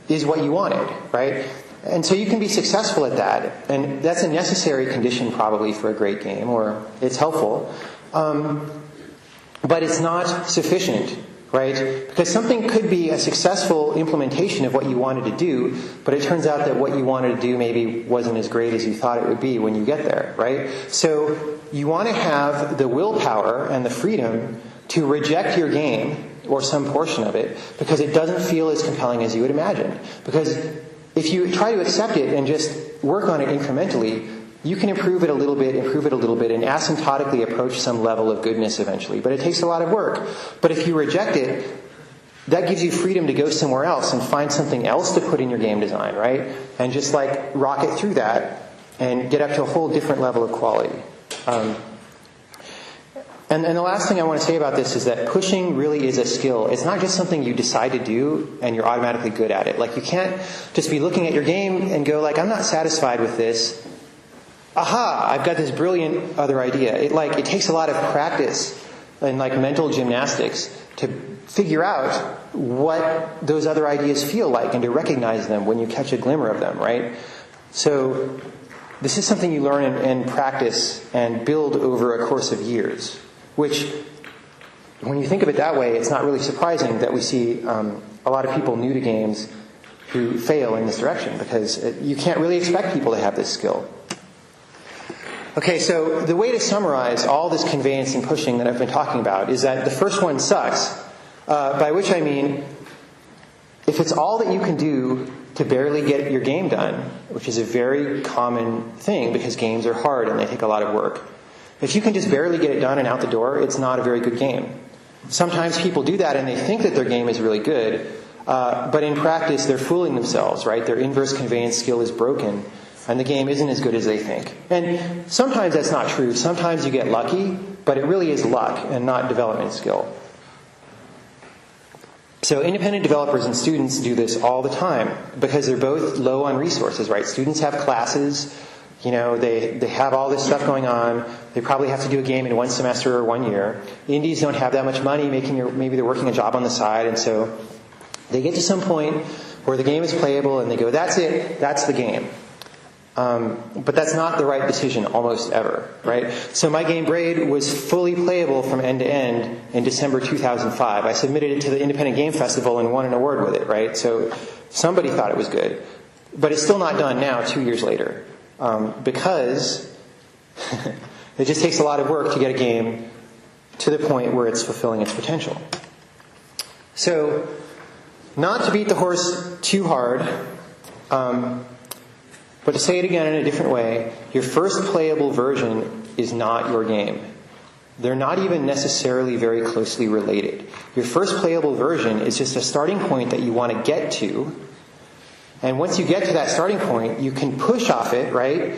is what you wanted, right? And so you can be successful at that, and that's a necessary condition probably for a great game, or it's helpful, but it's not sufficient, right? Because something could be a successful implementation of what you wanted to do, but it turns out that what you wanted to do maybe wasn't as great as you thought it would be when you get there, right? So you want to have the willpower and the freedom to reject your game, or some portion of it, because it doesn't feel as compelling as you would imagine. Because if you try to accept it and just work on it incrementally, you can improve it a little bit, and asymptotically approach some level of goodness eventually. But it takes a lot of work. But if you reject it, that gives you freedom to go somewhere else and find something else to put in your game design, right? And just like rocket through that and get up to a whole different level of quality. And the last thing I want to say about this is that pushing really is a skill. It's not just something you decide to do and you're automatically good at it. Like, you can't just be looking at your game and go like, I'm not satisfied with this. Aha, I've got this brilliant other idea. It takes a lot of practice and like mental gymnastics to figure out what those other ideas feel like and to recognize them when you catch a glimmer of them, right? So this is something you learn and practice and build over a course of years. Which, when you think of it that way, it's not really surprising that we see a lot of people new to games who fail in this direction, because you can't really expect people to have this skill. Okay, so the way to summarize all this conveyance and pushing that I've been talking about is that the first one sucks, by which I mean, if it's all that you can do to barely get your game done, which is a very common thing because games are hard and they take a lot of work. If you can just barely get it done and out the door, it's not a very good game. Sometimes people do that and they think that their game is really good, but in practice they're fooling themselves, right? Their inverse conveyance skill is broken and the game isn't as good as they think. And sometimes that's not true. Sometimes you get lucky, but it really is luck and not development skill. So independent developers and students do this all the time because they're both low on resources, right? Students have classes. They have all this stuff going on. They probably have to do a game in one semester or 1 year. Indies don't have that much money, maybe they're working a job on the side, and so they get to some point where the game is playable and they go, that's it, that's the game. But that's not the right decision almost ever, right? So my game Braid was fully playable from end to end in December 2005. I submitted it to the Independent Game Festival and won an award with it, right? So somebody thought it was good. But it's still not done now, 2 years later. Because it just takes a lot of work to get a game to the point where it's fulfilling its potential. So, not to beat the horse too hard, but to say it again in a different way, your first playable version is not your game. They're not even necessarily very closely related. Your first playable version is just a starting point that you want to get to. And once you get to that starting point, you can push off it, right?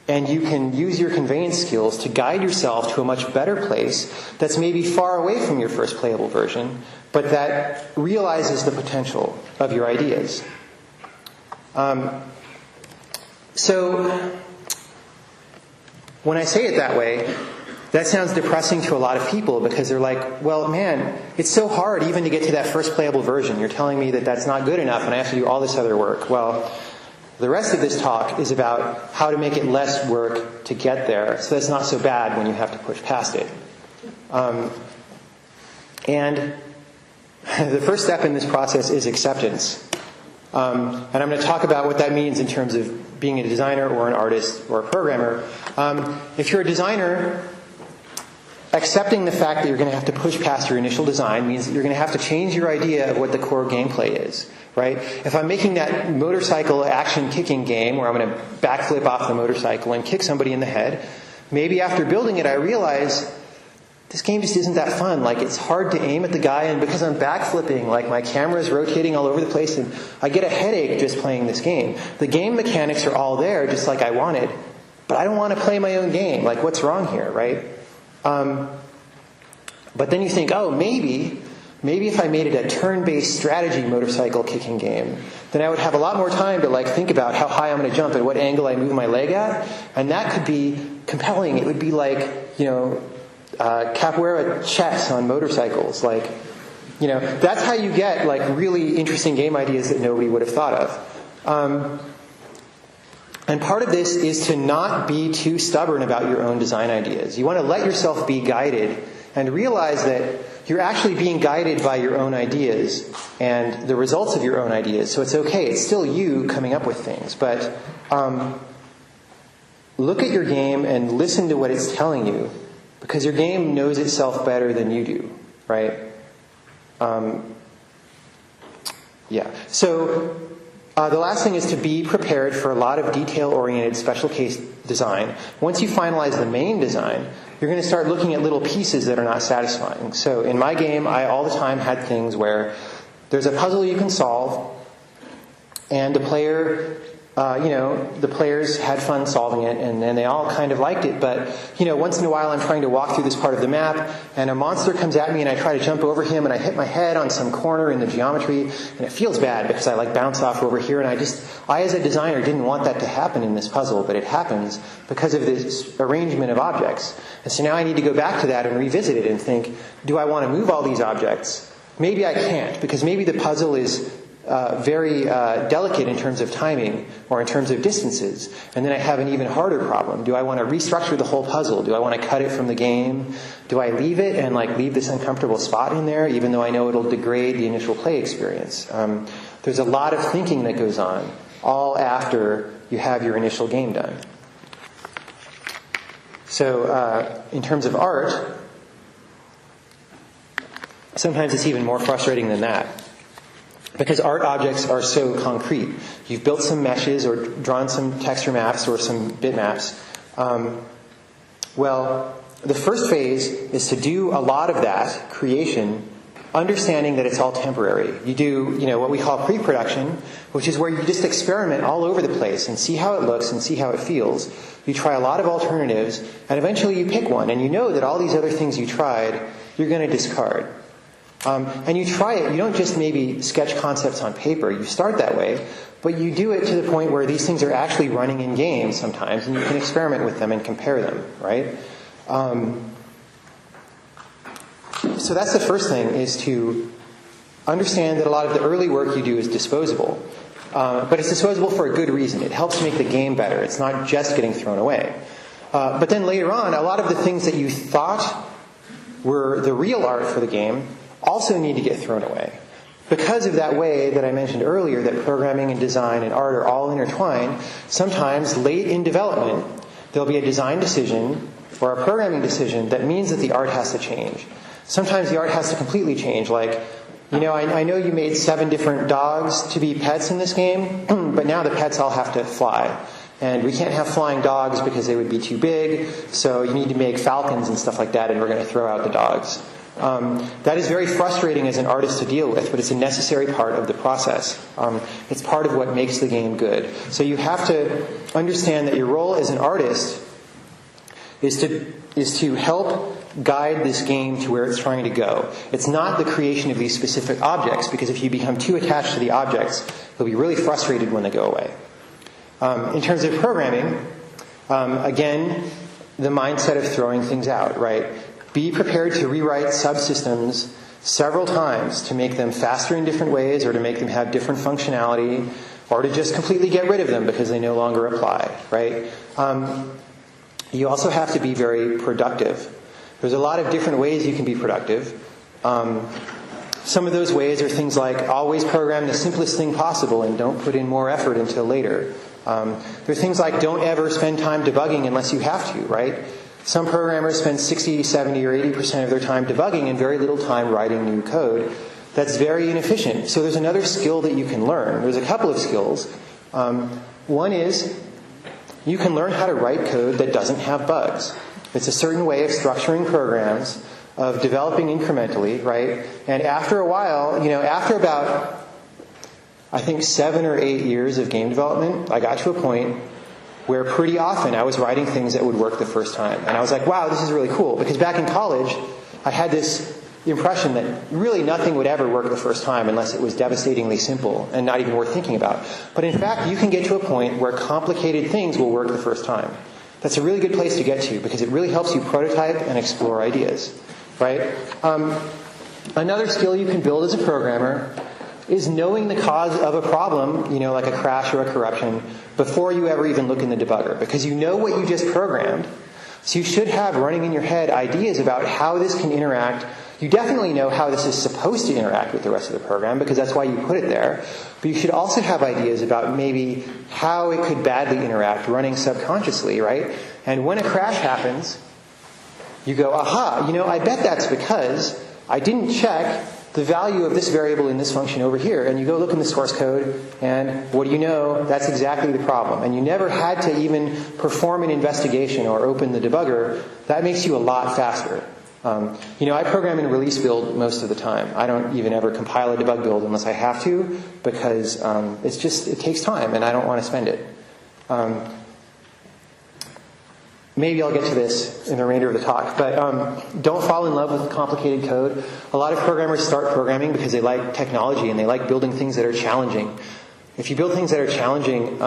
And you can use your conveyance skills to guide yourself to a much better place that's maybe far away from your first playable version, but that realizes the potential of your ideas. So, when I say it that way, that sounds depressing to a lot of people because they're like, well, man, it's so hard even to get to that first playable version. You're telling me that that's not good enough and I have to do all this other work. Well, the rest of this talk is about how to make it less work to get there so that's not so bad when you have to push past it. And the first step in this process is acceptance. And I'm going to talk about what that means in terms of being a designer or an artist or a programmer. If you're a designer, accepting the fact that you're going to have to push past your initial design means that you're going to have to change your idea of what the core gameplay is, right? If I'm making that motorcycle action kicking game where I'm going to backflip off the motorcycle and kick somebody in the head, maybe after building it I realize this game just isn't that fun. Like, it's hard to aim at the guy, and because I'm backflipping, like my camera's rotating all over the place and I get a headache just playing this game. The game mechanics are all there just like I wanted, but I don't want to play my own game. Like, what's wrong here, right? But then you think, oh, maybe maybe if I made it a turn-based strategy motorcycle kicking game, then I would have a lot more time to think about how high I'm going to jump and what angle I move my leg at, and that could be compelling. It would be capoeira chess on motorcycles. That's how you get really interesting game ideas that nobody would have thought of. And part of this is to not be too stubborn about your own design ideas. You want to let yourself be guided and realize that you're actually being guided by your own ideas and the results of your own ideas. So it's okay. It's still you coming up with things. But look at your game and listen to what it's telling you, because your game knows itself better than you do, right? So the last thing is to be prepared for a lot of detail-oriented special case design. Once you finalize the main design, you're going to start looking at little pieces that are not satisfying. So in my game, I all the time had things where there's a puzzle you can solve, and the players had fun solving it, and they all kind of liked it. But, once in a while I'm trying to walk through this part of the map, and a monster comes at me, and I try to jump over him, and I hit my head on some corner in the geometry, and it feels bad because I bounce off over here, and I as a designer didn't want that to happen in this puzzle, but it happens because of this arrangement of objects. And so now I need to go back to that and revisit it and think, do I want to move all these objects? Maybe I can't, because maybe the puzzle is very delicate in terms of timing or in terms of distances. And then I have an even harder problem. Do I want to restructure the whole puzzle? Do I want to cut it from the game? Do I leave it and leave this uncomfortable spot in there, even though I know it'll degrade the initial play experience? There's a lot of thinking that goes on, all after you have your initial game done. So in terms of art, sometimes it's even more frustrating than that, because art objects are so concrete. You've built some meshes or drawn some texture maps or some bitmaps. The first phase is to do a lot of that creation, understanding that it's all temporary. You do, what we call pre-production, which is where you just experiment all over the place and see how it looks and see how it feels. You try a lot of alternatives, and eventually you pick one, and you know that all these other things you tried, you're going to discard. And you try it. You don't just maybe sketch concepts on paper. You start that way, but you do it to the point where these things are actually running in games sometimes, and you can experiment with them and compare them, right? So that's the first thing, is to understand that a lot of the early work you do is disposable. But it's disposable for a good reason. It helps make the game better. It's not just getting thrown away. But then later on, a lot of the things that you thought were the real art for the game also need to get thrown away. Because of that way that I mentioned earlier, that programming and design and art are all intertwined, sometimes late in development, there'll be a design decision or a programming decision that means that the art has to change. Sometimes the art has to completely change. I know you made 7 different dogs to be pets in this game, but now the pets all have to fly. And we can't have flying dogs because they would be too big, so you need to make falcons and stuff like that, and we're going to throw out the dogs. That is very frustrating as an artist to deal with, but it's a necessary part of the process. It's part of what makes the game good. So you have to understand that your role as an artist is to help guide this game to where it's trying to go. It's not the creation of these specific objects, because if you become too attached to the objects, you'll be really frustrated when they go away. In terms of programming, again, the mindset of throwing things out, right? Be prepared to rewrite subsystems several times to make them faster in different ways, or to make them have different functionality, or to just completely get rid of them because they no longer apply, right? You also have to be very productive. There's a lot of different ways you can be productive. Some of those ways are things like always program the simplest thing possible and don't put in more effort until later. There are things like don't ever spend time debugging unless you have to, right? Some programmers spend 60, 70, or 80% of their time debugging and very little time writing new code. That's very inefficient. So there's another skill that you can learn. There's a couple of skills. One is you can learn how to write code that doesn't have bugs. It's a certain way of structuring programs, of developing incrementally, right? And after a while, after about, I think, 7 or 8 years of game development, I got to a point where pretty often I was writing things that would work the first time. And I was like, wow, this is really cool. Because back in college, I had this, impression that really nothing would ever work the first time unless it was devastatingly simple and not even worth thinking about. But in fact, you can get to a point where complicated things will work the first time. That's a really good place to get to because it really helps you prototype and explore ideas, right? Another skill you can build as a programmer is knowing the cause of a problem, like a crash or a corruption, before you ever even look in the debugger, because you know what you just programmed. So you should have running in your head ideas about how this can interact. You definitely know how this is supposed to interact with the rest of the program, because that's why you put it there. But you should also have ideas about maybe how it could badly interact running subconsciously, right? And when a crash happens, you go, aha, I bet that's because I didn't check the value of this variable in this function over here. And you go look in the source code, and what do you know? That's exactly the problem. And you never had to even perform an investigation or open the debugger. That makes you a lot faster. I program in release build most of the time. I don't even ever compile a debug build unless I have to, because it takes time, and I don't want to spend it. Maybe I'll get to this in the remainder of the talk, but don't fall in love with complicated code. A lot of programmers start programming because they like technology and they like building things that are challenging. If you build things that are challenging,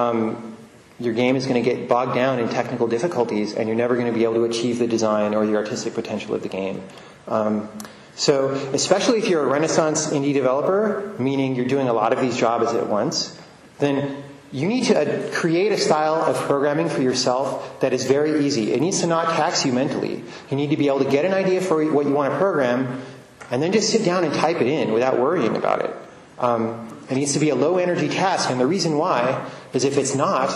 your game is going to get bogged down in technical difficulties, and you're never going to be able to achieve the design or the artistic potential of the game. So especially if you're a Renaissance indie developer, meaning you're doing a lot of these jobs at once, then you need to create a style of programming for yourself that is very easy. It needs to not tax you mentally. You need to be able to get an idea for what you want to program, and then just sit down and type it in without worrying about it. It needs to be a low-energy task, and the reason why is if it's not,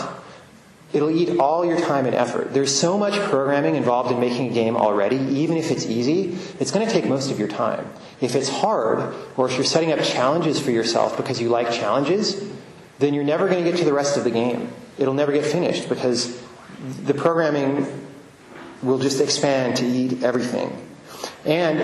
it'll eat all your time and effort. There's so much programming involved in making a game already, even if it's easy, it's going to take most of your time. If it's hard, or if you're setting up challenges for yourself because you like challenges, then you're never going to get to the rest of the game. It'll never get finished because the programming will just expand to eat everything. And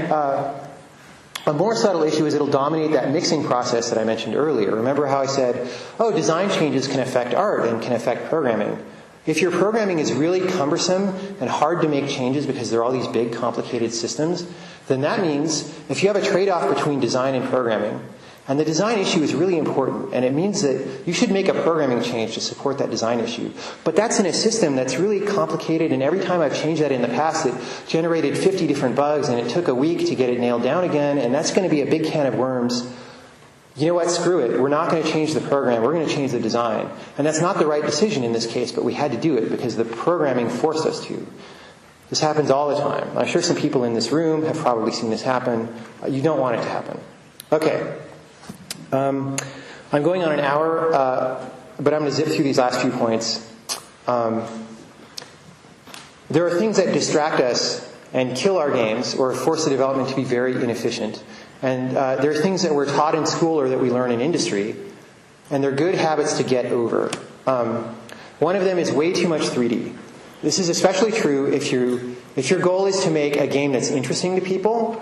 a more subtle issue is it'll dominate that mixing process that I mentioned earlier. Remember how I said, design changes can affect art and can affect programming. If your programming is really cumbersome and hard to make changes because there are all these big, complicated systems, then that means if you have a trade-off between design and programming, and the design issue is really important, and it means that you should make a programming change to support that design issue. But that's in a system that's really complicated, and every time I've changed that in the past, it generated 50 different bugs, and it took a week to get it nailed down again, and that's going to be a big can of worms. You know what? Screw it. We're not going to change the program. We're going to change the design. And that's not the right decision in this case, but we had to do it because the programming forced us to. This happens all the time. I'm sure some people in this room have probably seen this happen. You don't want it to happen. Okay. I'm going on an hour, but I'm going to zip through these last few points. There are things that distract us and kill our games or force the development to be very inefficient. And there are things that we're taught in school or that we learn in industry, and they're good habits to get over. One of them is way too much 3D. This is especially true if your goal is to make a game that's interesting to people.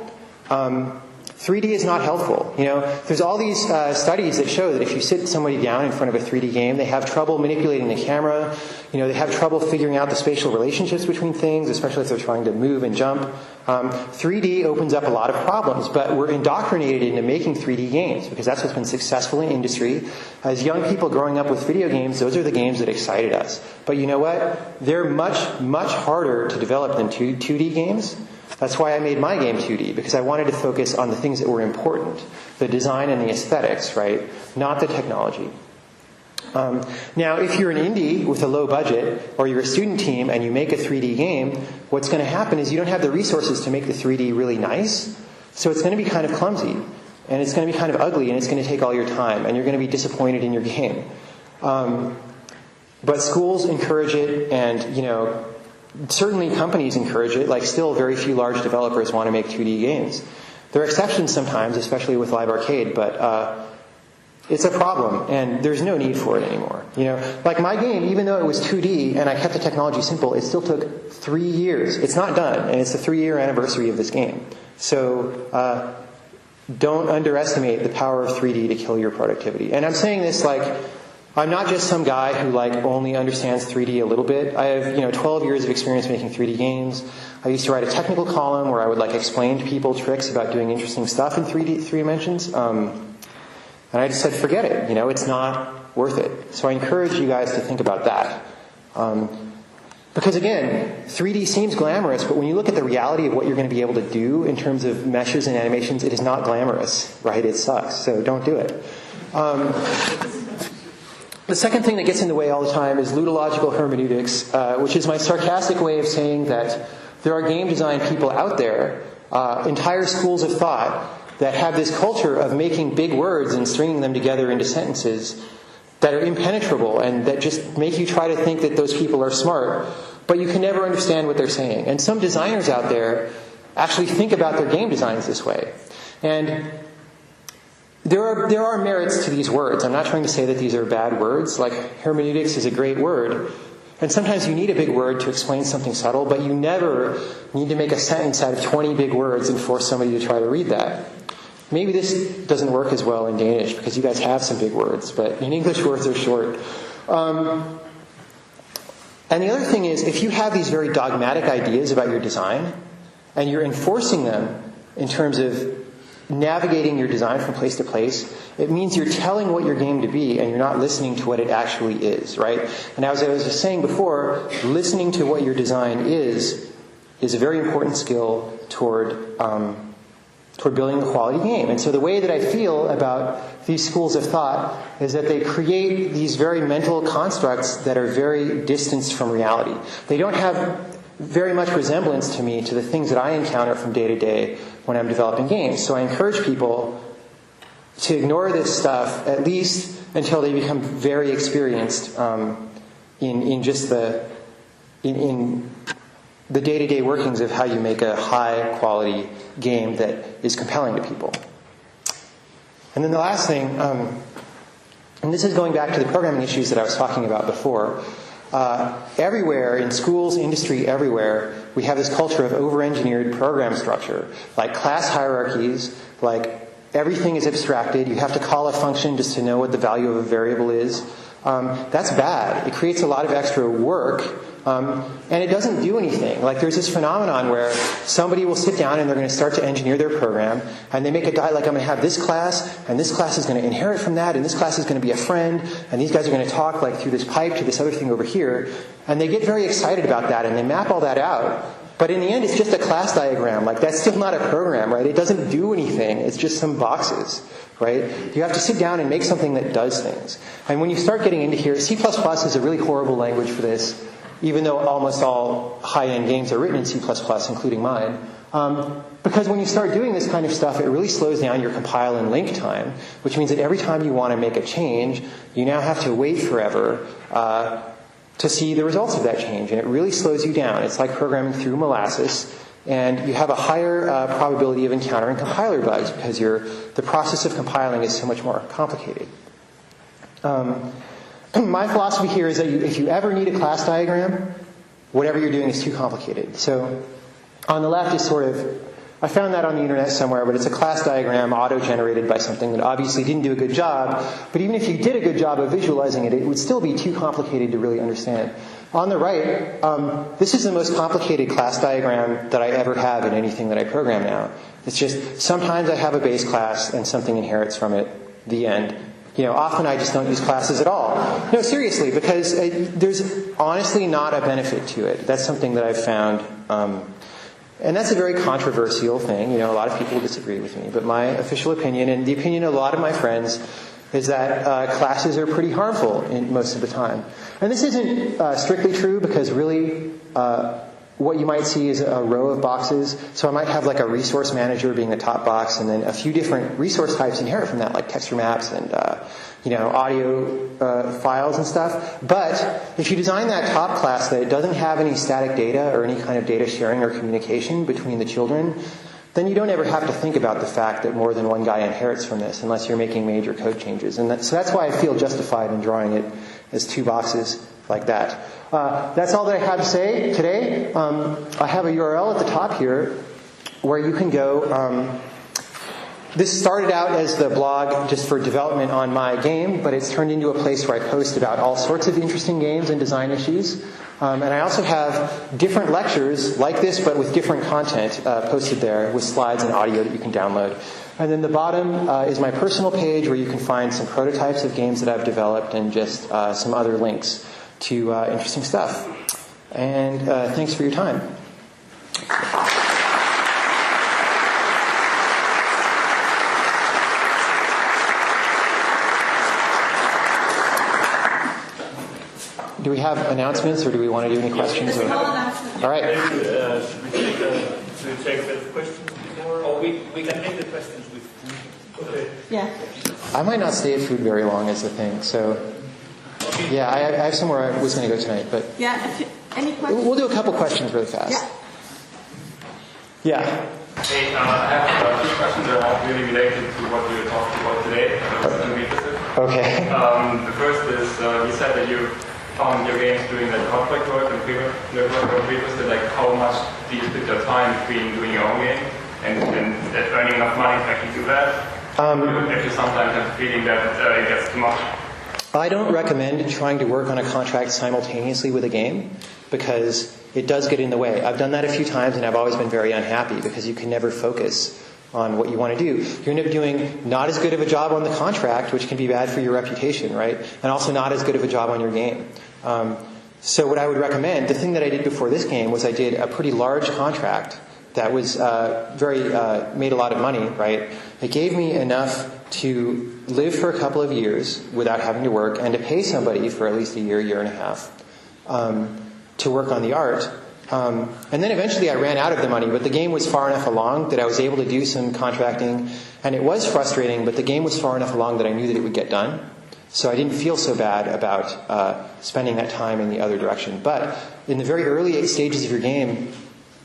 3D is not helpful. There's all these studies that show that if you sit somebody down in front of a 3D game, they have trouble manipulating the camera. They have trouble figuring out the spatial relationships between things, especially if they're trying to move and jump. 3D opens up a lot of problems, but we're indoctrinated into making 3D games because that's what's been successful in industry. As young people growing up with video games, those are the games that excited us. But you know what? They're much, much harder to develop than 2D games. That's why I made my game 2D, because I wanted to focus on the things that were important, the design and the aesthetics, right? Not the technology. Now, if you're an indie with a low budget, or you're a student team and you make a 3D game, what's going to happen is you don't have the resources to make the 3D really nice, so it's going to be kind of clumsy, and it's going to be kind of ugly, and it's going to take all your time, and you're going to be disappointed in your game. But schools encourage it, and, certainly companies encourage it, like still very few large developers want to make 2D games. There are exceptions sometimes, especially with Live Arcade, but it's a problem, and there's no need for it anymore. Like my game, even though it was 2D and I kept the technology simple, it still took 3 years. It's not done, and it's the 3-year anniversary of this game. So don't underestimate the power of 3D to kill your productivity. And I'm saying this like, I'm not just some guy who only understands 3D a little bit. I have 12 years of experience making 3D games. I used to write a technical column where I would explain to people tricks about doing interesting stuff in three dimensions. And I just said, forget it. It's not worth it. So I encourage you guys to think about that. Because again, 3D seems glamorous, but when you look at the reality of what you're going to be able to do in terms of meshes and animations, it is not glamorous, right? It sucks. So don't do it. The second thing that gets in the way all the time is ludological hermeneutics, which is my sarcastic way of saying that there are game design people out there, entire schools of thought, that have this culture of making big words and stringing them together into sentences that are impenetrable and that just make you try to think that those people are smart, but you can never understand what they're saying. And some designers out there actually think about their game designs this way. And there are merits to these words. I'm not trying to say that these are bad words. Hermeneutics is a great word. And sometimes you need a big word to explain something subtle, but you never need to make a sentence out of 20 big words and force somebody to try to read that. Maybe this doesn't work as well in Danish because you guys have some big words, but in English words are short. And the other thing is, if you have these very dogmatic ideas about your design and you're enforcing them in terms of navigating your design from place to place, it means you're telling what your game to be and you're not listening to what it actually is, right? And as I was just saying before, listening to what your design is a very important skill toward building a quality game. And so the way that I feel about these schools of thought is that they create these very mental constructs that are very distanced from reality. They don't have very much resemblance to me to the things that I encounter from day to day when I'm developing games. So I encourage people to ignore this stuff at least until they become very experienced in the day-to-day workings of how you make a high-quality game that is compelling to people. And then the last thing, and this is going back to the programming issues that I was talking about before. Everywhere, in schools, industry, everywhere, we have this culture of over-engineered program structure, like class hierarchies, like everything is abstracted. You have to call a function just to know what the value of a variable is. That's bad. It creates a lot of extra work, and it doesn't do anything. There's this phenomenon where somebody will sit down and they're going to start to engineer their program, and they make a I'm going to have this class, and this class is going to inherit from that, and this class is going to be a friend, and these guys are going to talk through this pipe to this other thing over here, and they get very excited about that, and they map all that out. But in the end, it's just a class diagram. That's still not a program, right? It doesn't do anything. It's just some boxes, right? You have to sit down and make something that does things. And when you start getting into here, C++ is a really horrible language for this, even though almost all high-end games are written in C++, including mine. Because when you start doing this kind of stuff, it really slows down your compile and link time, which means that every time you want to make a change, you now have to wait forever to see the results of that change, and it really slows you down. It's like programming through molasses, and you have a higher probability of encountering compiler bugs because the process of compiling is so much more complicated. My philosophy here is that if you ever need a class diagram, whatever you're doing is too complicated. So on the left is I found that on the internet somewhere, but it's a class diagram auto-generated by something that obviously didn't do a good job. But even if you did a good job of visualizing it, it would still be too complicated to really understand. On the right, this is the most complicated class diagram that I ever have in anything that I program now. It's just sometimes I have a base class and something inherits from it, the end. Often I just don't use classes at all. No, seriously, because there's honestly not a benefit to it. That's something that I've found. And that's a very controversial thing. A lot of people disagree with me. But my official opinion, and the opinion of a lot of my friends, is that classes are pretty harmful most of the time. And this isn't strictly true because really what you might see is a row of boxes. So I might have a resource manager being the top box, and then a few different resource types inherit from that, like texture maps and audio files and stuff. But if you design that top class that it doesn't have any static data or any kind of data sharing or communication between the children, then you don't ever have to think about the fact that more than one guy inherits from this unless you're making major code changes. And so that's why I feel justified in drawing it as two boxes like that. That's all that I have to say today. I have a URL at the top here where you can go This started out as the blog just for development on my game, but it's turned into a place where I post about all sorts of interesting games and design issues. And I also have different lectures like this, but with different content posted there with slides and audio that you can download. And then the bottom is my personal page where you can find some prototypes of games that I've developed and just some other links to interesting stuff. And thanks for your time. Do we have announcements, or do we want to do any questions? Or? All right. Should we take the questions before? Or we can take the questions with food. Okay. Yeah. I might not stay at food very long is the thing. So, yeah, I have somewhere I was going to go tonight. But yeah, any questions? We'll do a couple questions really fast. Yeah. Hey, I have two questions that are all really related to what we were talking about today. Okay. The first is, you said that you found your games doing like contract work and freelance work previously. Like, how much do you split your time between doing your own game and earning enough money to actually do that? If you sometimes have the feeling that it gets too much. I don't recommend trying to work on a contract simultaneously with a game because it does get in the way. I've done that a few times and I've always been very unhappy because you can never focus on what you want to do. You end up doing not as good of a job on the contract, which can be bad for your reputation, right? And also not as good of a job on your game. So what I would recommend, the thing that I did before this game was I did a pretty large contract that was made a lot of money, right? It gave me enough to live for a couple of years without having to work and to pay somebody for at least a year, year and a half to work on the art. And then eventually I ran out of the money, but the game was far enough along that I was able to do some contracting. And it was frustrating, but the game was far enough along that I knew that it would get done. So I didn't feel so bad about spending that time in the other direction. But in the very early stages of your game,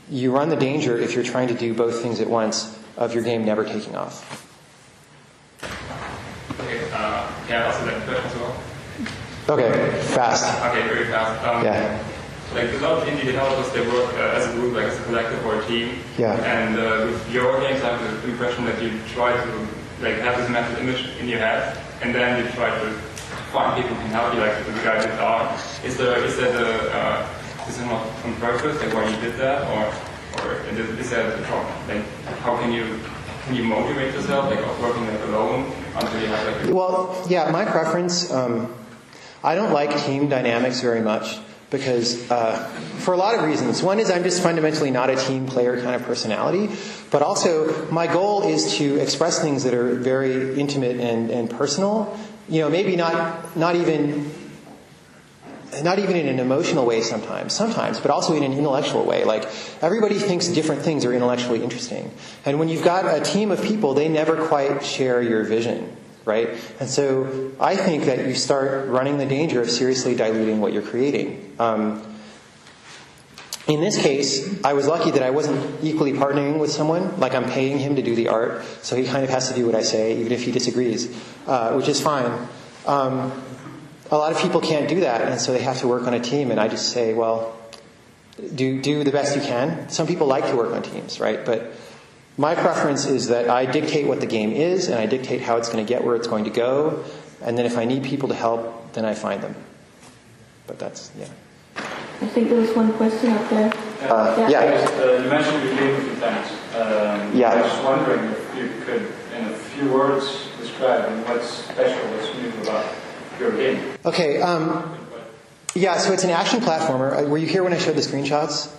you run the danger, if you're trying to do both things at once, of your game never taking off. Okay, can I ask that question as well? Okay, fast. Okay, very fast. Yeah. Like a lot of indie developers, they work as a group, like as a collective or a team. Yeah. And with your games, I have the impression that you try to like have this mental image in your head, and then you try to find people who can help you, like the guys that are. Is it not on purpose, like why you did that, or is that a problem? Like, how can you motivate yourself, like working like alone until you have like? Well, yeah, my preference. I don't like team dynamics very much. Because for a lot of reasons. One is I'm just fundamentally not a team player kind of personality. But also my goal is to express things that are very intimate and personal. You know, maybe not even in an emotional way sometimes, but also in an intellectual way. Like, everybody thinks different things are intellectually interesting. And when you've got a team of people, they never quite share your vision. Right? And so I think that you start running the danger of seriously diluting what you're creating. In this case, I was lucky that I wasn't equally partnering with someone. Like, I'm paying him to do the art, so he kind of has to do what I say, even if he disagrees, which is fine. A lot of people can't do that, and so they have to work on a team, and I just say, well, do the best you can. Some people like to work on teams, right? But my preference is that I dictate what the game is, and I dictate how it's going to get where it's going to go, and then if I need people to help, then I find them. But that's, yeah. I think there was one question up there. Yeah. You mentioned your game a few times. Yeah. I was just wondering if you could, in a few words, describe what's special, what's new about your game. Okay. Yeah, so it's an action platformer. Were you here when I showed the screenshots?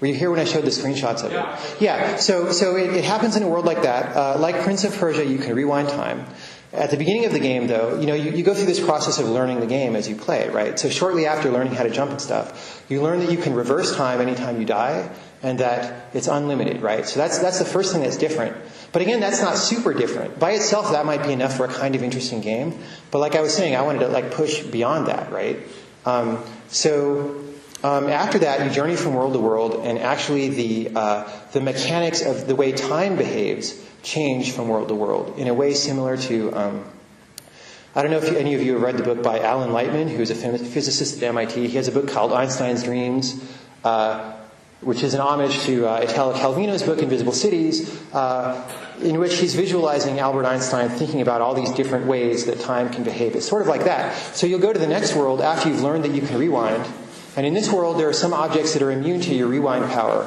Were you here when I showed the screenshots of it? Yeah. So it happens in a world like that. Like Prince of Persia, you can rewind time. At the beginning of the game, though, you go through this process of learning the game as you play, right? So shortly after learning how to jump and stuff, you learn that you can reverse time anytime you die, and that it's unlimited, right? So that's the first thing that's different. But again, that's not super different. By itself, that might be enough for a kind of interesting game. But like I was saying, I wanted to push beyond that, right? After that, you journey from world to world, and actually the mechanics of the way time behaves change from world to world in a way similar to, I don't know if any of you have read the book by Alan Lightman, who's a physicist at MIT. He has a book called Einstein's Dreams. which is an homage to Italo Calvino's book, Invisible Cities, in which he's visualizing Albert Einstein thinking about all these different ways that time can behave. It's sort of like that. So you'll go to the next world after you've learned that you can rewind. And in this world, there are some objects that are immune to your rewind power,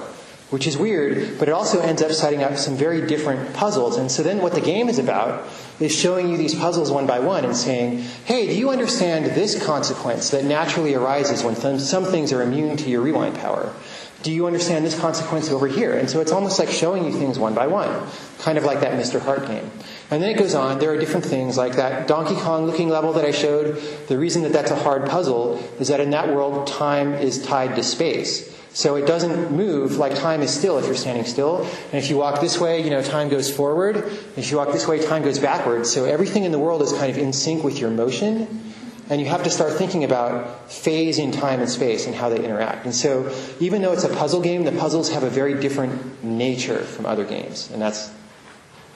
which is weird, but it also ends up setting up some very different puzzles. And so then what the game is about is showing you these puzzles one by one and saying, hey, do you understand this consequence that naturally arises when some things are immune to your rewind power? Do you understand this consequence over here? And so it's almost like showing you things one by one, kind of like that Mr. Hart game. And then it goes on. There are different things like that Donkey Kong looking level that I showed. The reason that that's a hard puzzle is that in that world, time is tied to space. So it doesn't move like time is still if you're standing still. And if you walk this way, time goes forward. If you walk this way, time goes backwards. So everything in the world is kind of in sync with your motion. And you have to start thinking about phase in time and space and how they interact. And so even though it's a puzzle game, the puzzles have a very different nature from other games. And that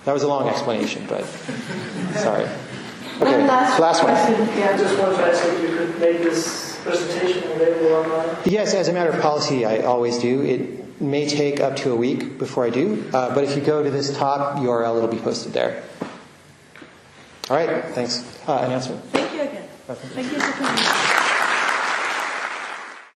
was a long explanation, but sorry. Okay, One last one. question. I Yeah. just wanted to ask if you could make this presentation available online. Yes, as a matter of policy, I always do. It may take up to a week before I do. But if you go to this top URL, it'll be posted there. All right, thanks. Announcement. Thank you again. Thank you for coming.